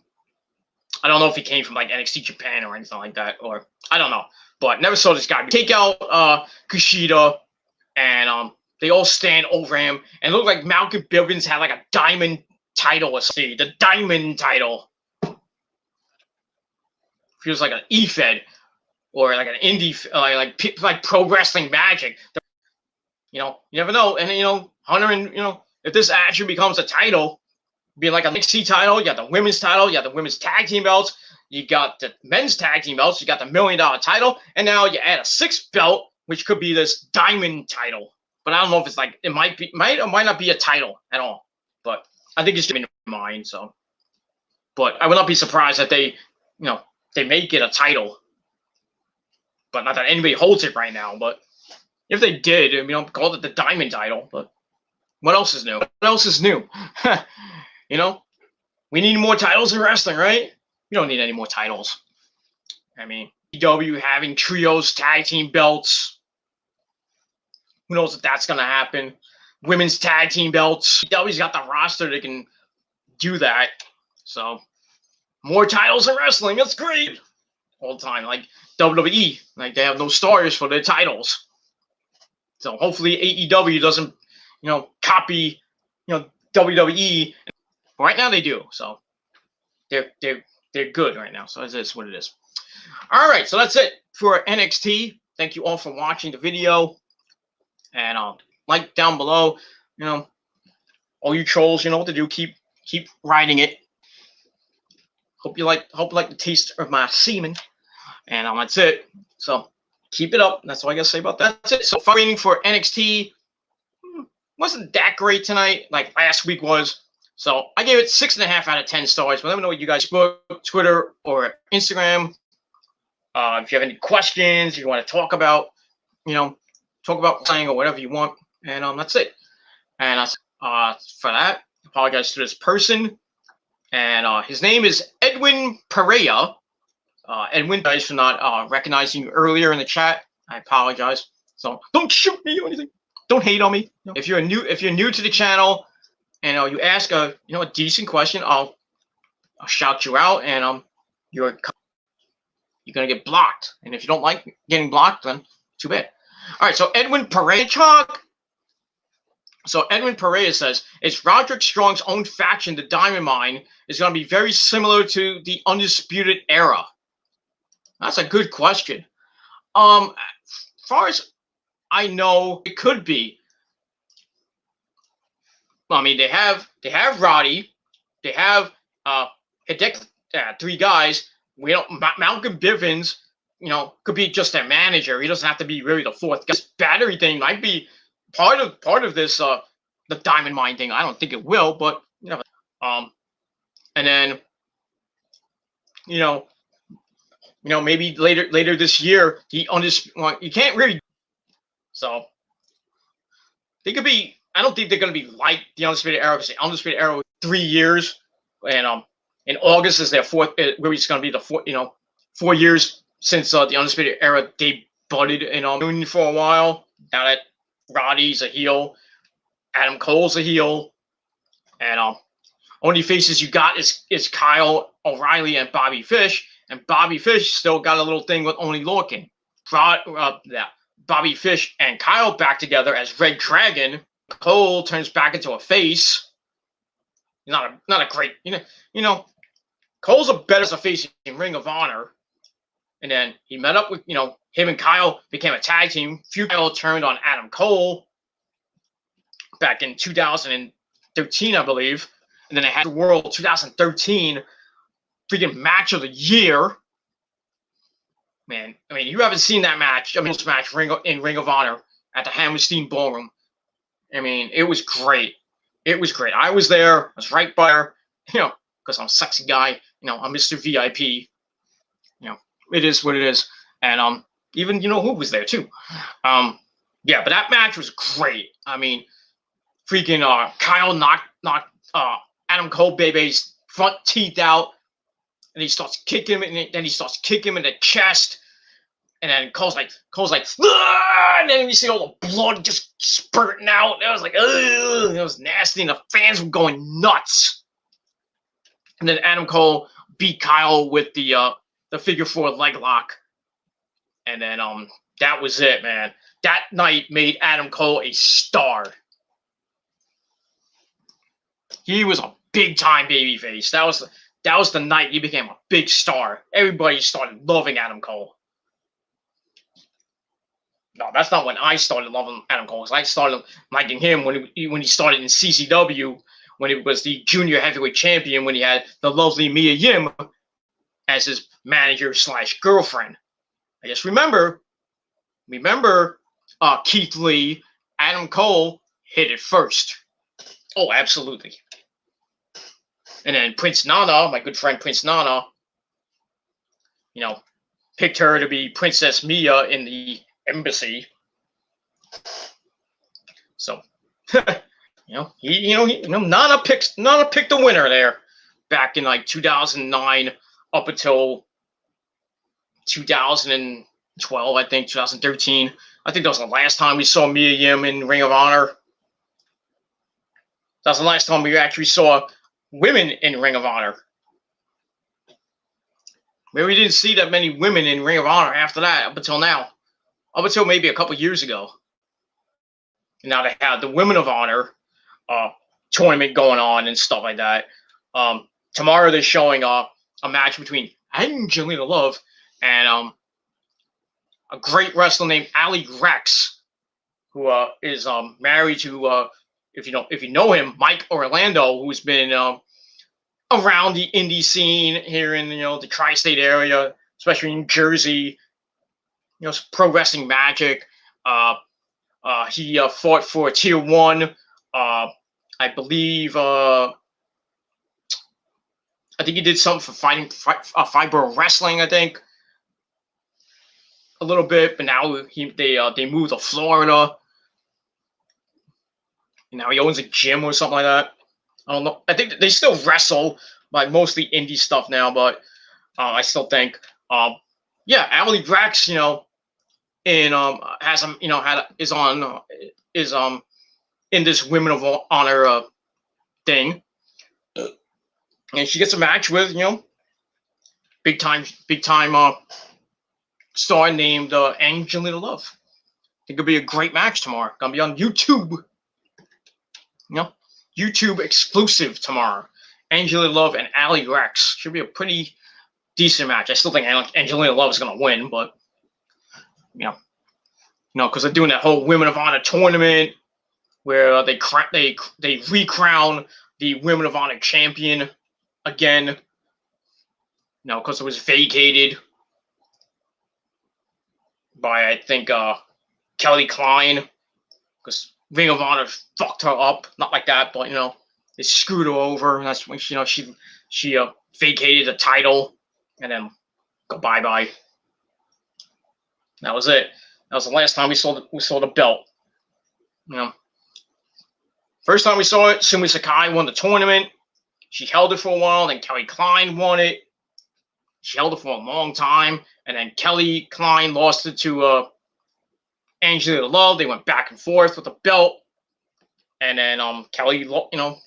S1: I don't know if he came from like NXT Japan or anything like that, or I don't know, but never saw this guy. Take out Kushida, and they all stand over him, and it looked like Malcolm Bivens had like a diamond title. Let's see, the diamond title. Feels like an E-Fed or like an indie, like Pro Wrestling Magic. You never know. And Hunter, and if this actually becomes a title, being like a NXT title, you got the women's title, you got the women's tag team belts, you got the men's tag team belts, you got the $1 million title, and now you add a 6th belt, which could be this diamond title. But I don't know if it's like it might or might not be a title at all. But I think it's in mind. So, but I would not be surprised that they make it a title. But not that anybody holds it right now. But if they did, call it the diamond title. But what else is new? What else is new? We need more titles in wrestling, right? We don't need any more titles. EW having trios, tag team belts. Who knows if that's going to happen? Women's tag team belts. EW's got the roster that can do that. So, more titles in wrestling. That's great. All the time. Like WWE. Like they have no stars for their titles. So, hopefully AEW doesn't, copy, WWE. Right now they do. So, they're good right now. So, that's what it is. All right. So, that's it for NXT. Thank you all for watching the video. And like down below, all you trolls, you know what to do. Keep writing it. Hope you like the taste of my semen. And that's it. So keep it up. That's all I gotta say about that. That's it. So rating for NXT wasn't that great tonight, like last week was. So I gave it 6.5 out of 10 stars. But let me know what you guys book, Twitter or Instagram. If you have any questions, if you want to talk about, playing or whatever you want. And that's it. And for that, I apologize to this person. And his name is Edwin Perea. Edwin, guys, for not recognizing you earlier in the chat. I apologize. So don't shoot me or anything. Don't hate on me. If you're new to the channel, and you ask a decent question, I'll shout you out, and you're gonna get blocked. And if you don't like getting blocked, then too bad. All right. So Edwin Perea. So Edwin Pereira says, it's Roderick Strong's own faction, the Diamond Mine, is going to be very similar to the Undisputed Era? That's a good question. As far as I know, it could be. I mean, they have Roddy, they have Hideki, three guys. We don't Malcolm Bivens, could be just their manager. He doesn't have to be really the fourth guy. This battery thing might be part of this the Diamond Mine thing. I don't think it will, but and then maybe later this year you can't really. So they could be. I don't think they're going to be like the Undisputed Era, because the Undisputed Era was 3 years, and in August is their fourth. Where it's going to be the 4 years since the Undisputed Era debuted in June for a while. Now that Roddy's a heel, Adam Cole's a heel, and only faces you got is Kyle O'Reilly and Bobby Fish, and Bobby Fish still got a little thing with Oney Lorcan. Bobby Fish and Kyle back together as Red Dragon. Cole turns back into a face. Not a great, Cole's a better as a face in Ring of Honor. And then he met up with, him and Kyle became a tag team. Kyle turned on Adam Cole back in 2013, I believe. And then they had the World 2013 freaking match of the year. Man, I mean, you haven't seen that match. This match in Ring of Honor at the Hammerstein Ballroom. I mean, it was great. It was great. I was there. I was right by her, because I'm a sexy guy. I'm Mr. VIP. It is what it is. And even who was there too. Yeah, but that match was great. I mean, freaking Kyle knocked Adam Cole baby's front teeth out, and he starts kicking him, and then he starts kicking him in the chest. And then Cole's like, ah! And then you see all the blood just spurting out. It was like, ugh! It was nasty, and the fans were going nuts. And then Adam Cole beat Kyle with the figure 4 leg lock. And then that was it, man. That night made Adam Cole a star. He was a big time babyface. That was the night he became a big star. Everybody started loving Adam Cole. No, that's not when I started loving Adam Cole. I started liking him when he started in CCW, when he was the junior heavyweight champion, when he had the lovely Mia Yim as his manager / girlfriend. I just remember Keith Lee, Adam Cole hit it first. Oh, absolutely. And then Prince Nana, my good friend Prince Nana, picked her to be Princess Mia in the embassy. So, Nana picked the winner there back in like 2009 up until 2012, I think 2013. I think that was the last time we saw Mia Yim in Ring of Honor. That was the last time we actually saw women in Ring of Honor. Maybe we didn't see that many women in Ring of Honor after that, up until now. Up until maybe a couple years ago. And now they have the Women of Honor tournament going on and stuff like that. Tomorrow they're showing a match between Angelina Love and a great wrestler named Ali Rex, who is married to, if you know him, Mike Orlando, who's been around the indie scene here in the tri-state area, especially in Jersey. Pro Wrestling Magic. He fought for Tier 1. I believe. I think he did something for Fiber Wrestling. I think a little bit, but now they moved to Florida. And now he owns a gym or something like that. I don't know. I think they still wrestle, like mostly indie stuff now. But I still think, yeah, Ali Rex, and has is in this Women of Honor thing, and she gets a match with big time star named Angelina Love. I think it'll be a great match tomorrow. Gonna be on YouTube. You know, YouTube exclusive tomorrow. Angelina Love and Ali Rex should be a pretty decent match. I still think Angelina Love is going to win, but because they're doing that whole Women of Honor tournament where they recrown the Women of Honor champion again. Because it was vacated by, I think, Kelly Klein, because Ring of Honor fucked her up. Not like that, but they screwed her over. And that's when she vacated the title, and then go bye. That was it. That was the last time we saw the belt. First time we saw it, Sumi Sakai won the tournament. She held it for a while, then Kelly Klein won it. She held it for a long time, and then Kelly Klein lost it to Angelina Love. They went back and forth with the belt, and then Kelly,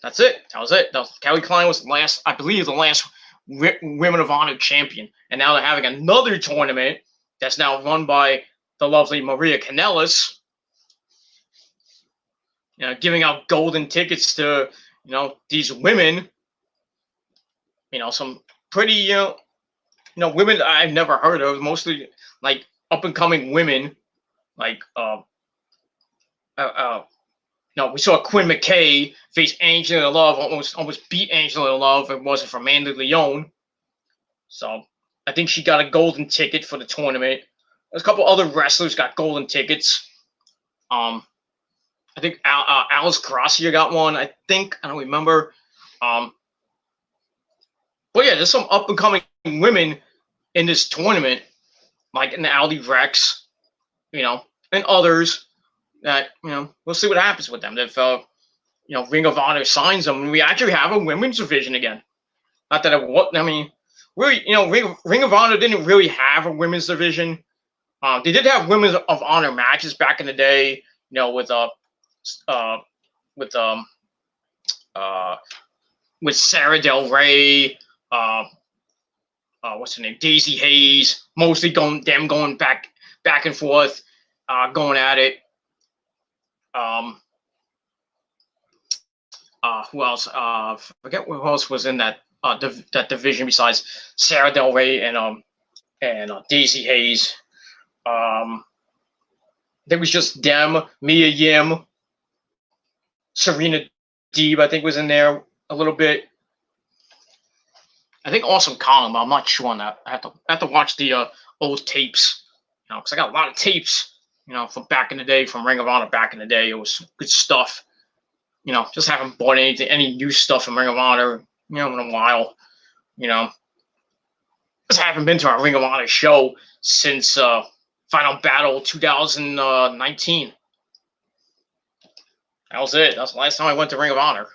S1: that's it. That was it. Kelly Klein was I believe the last Women of Honor champion, and now they're having another tournament that's now run by the lovely Maria Kanellis. Giving out golden tickets to these women. Some pretty women that I've never heard of, mostly like up and coming women. Like we saw Quinn McKay face Angelina Love, almost beat Angelina Love. It wasn't for Mandy Leon. So I think she got a golden ticket for the tournament. There's a couple other wrestlers got golden tickets. I think Alice Gracia got one. I don't remember. But yeah, there's some up and coming women in this tournament, like in the Ali Rex, and others that we'll see what happens with them. If Ring of Honor signs them, we actually have a women's division again. Not that really, Ring of Honor didn't really have a women's division. They did have women's of honor matches back in the day, with Sarah Del Rey, what's her name, Daisy Hayes, mostly going back and forth, going at it. Who else? Forget who else was in that division besides Sarah Del Rey and Daisy Hayes. There was just them, Mia Yim, Serena Deeb, I think was in there a little bit. I think Awesome Kong, but I'm not sure on that. I have to watch the old tapes, because I got a lot of tapes, from back in the day, from Ring of Honor back in the day. It was good stuff. Just haven't bought any new stuff from Ring of Honor, in a while. Just haven't been to a Ring of Honor show since Final Battle 2019. That was it. That's the last time I went to Ring of Honor.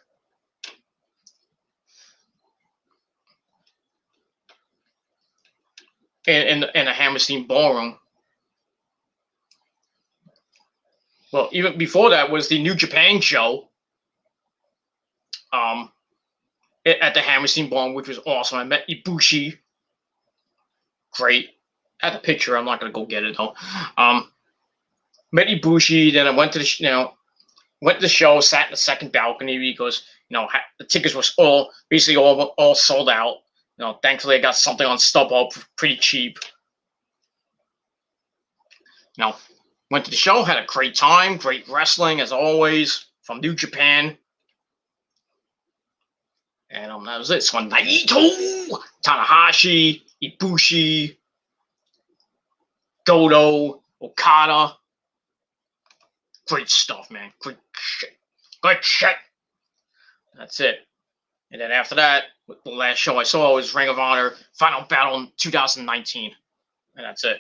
S1: In a Hammerstein Ballroom. Well, even before that was the New Japan show at the Hammerstein Ballroom, which was awesome. I met Ibushi. Great. I had the picture. I'm not going to go get it, though. Met Ibushi. Then I went to the show, sat in the second balcony because, the tickets was basically all sold out. Thankfully I got something on StubHub for pretty cheap. Went to the show, had a great time, great wrestling as always from New Japan. And that was it. So Naito, Tanahashi, Ibushi, Goto, Okada. Great stuff, man. Great shit. Good shit. That's it. And then after that, the last show I saw was Ring of Honor Final Battle in 2019. And that's it.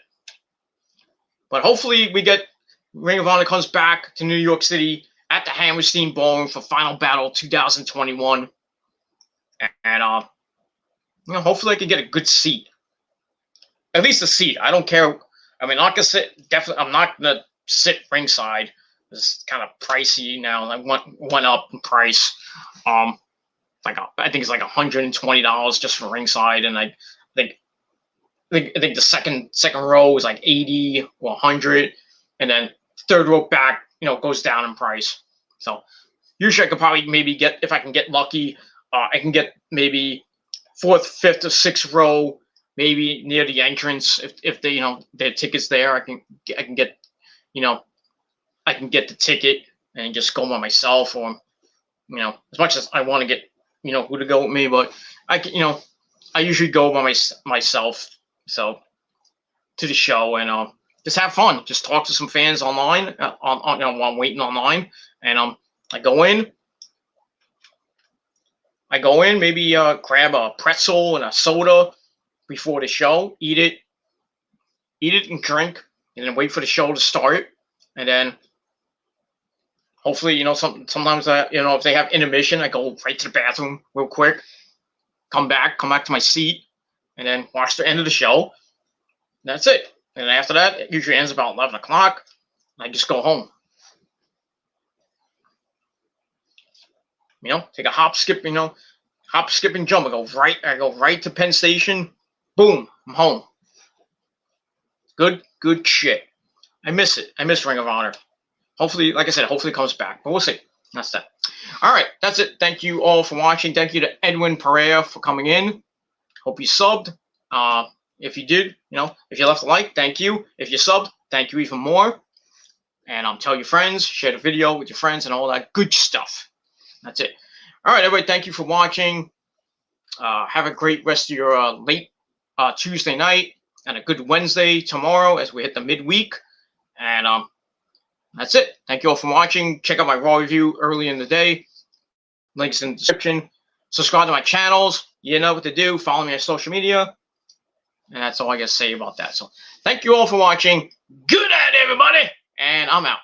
S1: But hopefully we get Ring of Honor comes back to New York City at the Hammerstein Ballroom for Final Battle 2021. And hopefully I can get a good seat. At least a seat. I don't care. I'm not gonna sit. Definitely, I'm not gonna sit ringside. It's kind of pricey now. I went up in price. I think it's like $120 just for ringside, and I think the second row is like 80 or 100, and then third row back, goes down in price. So Usually I could probably maybe get, if I can get lucky, I can get maybe 4th, 5th, or 6th row, maybe near the entrance. If they, their tickets there, I can get, I can get the ticket and just go by myself, or as much as I want to get, who to go with me, but I can, I usually go by myself, so to the show, and just have fun, just talk to some fans online, on while I'm waiting online, and I go in, maybe grab a pretzel and a soda before the show, eat it and drink, and then wait for the show to start, and then hopefully, sometimes if they have intermission, I go right to the bathroom real quick, come back to my seat, and then watch the end of the show. That's it. And after that, it usually ends about 11 o'clock. I just go home. Take a hop, skip, and jump. I go right to Penn Station. Boom, I'm home. Good shit. I miss it. I miss Ring of Honor. Hopefully, like I said, hopefully it comes back. But we'll see. That's that. All right, that's it. Thank you all for watching. Thank you to Edwin Pereira for coming in. Hope you subbed. If you did, if you left a like, thank you. If you subbed, thank you even more. And tell your friends, share the video with your friends, and all that good stuff. That's it. All right, everybody, thank you for watching. Have a great rest of your late Tuesday night, and a good Wednesday tomorrow as we hit the midweek. And that's it. Thank you all for watching. Check out my Raw review early in the day. Links in the description. Subscribe to my channels. You know what to do. Follow me on social media. And that's all I got to say about that. So thank you all for watching. Good night, everybody. And I'm out.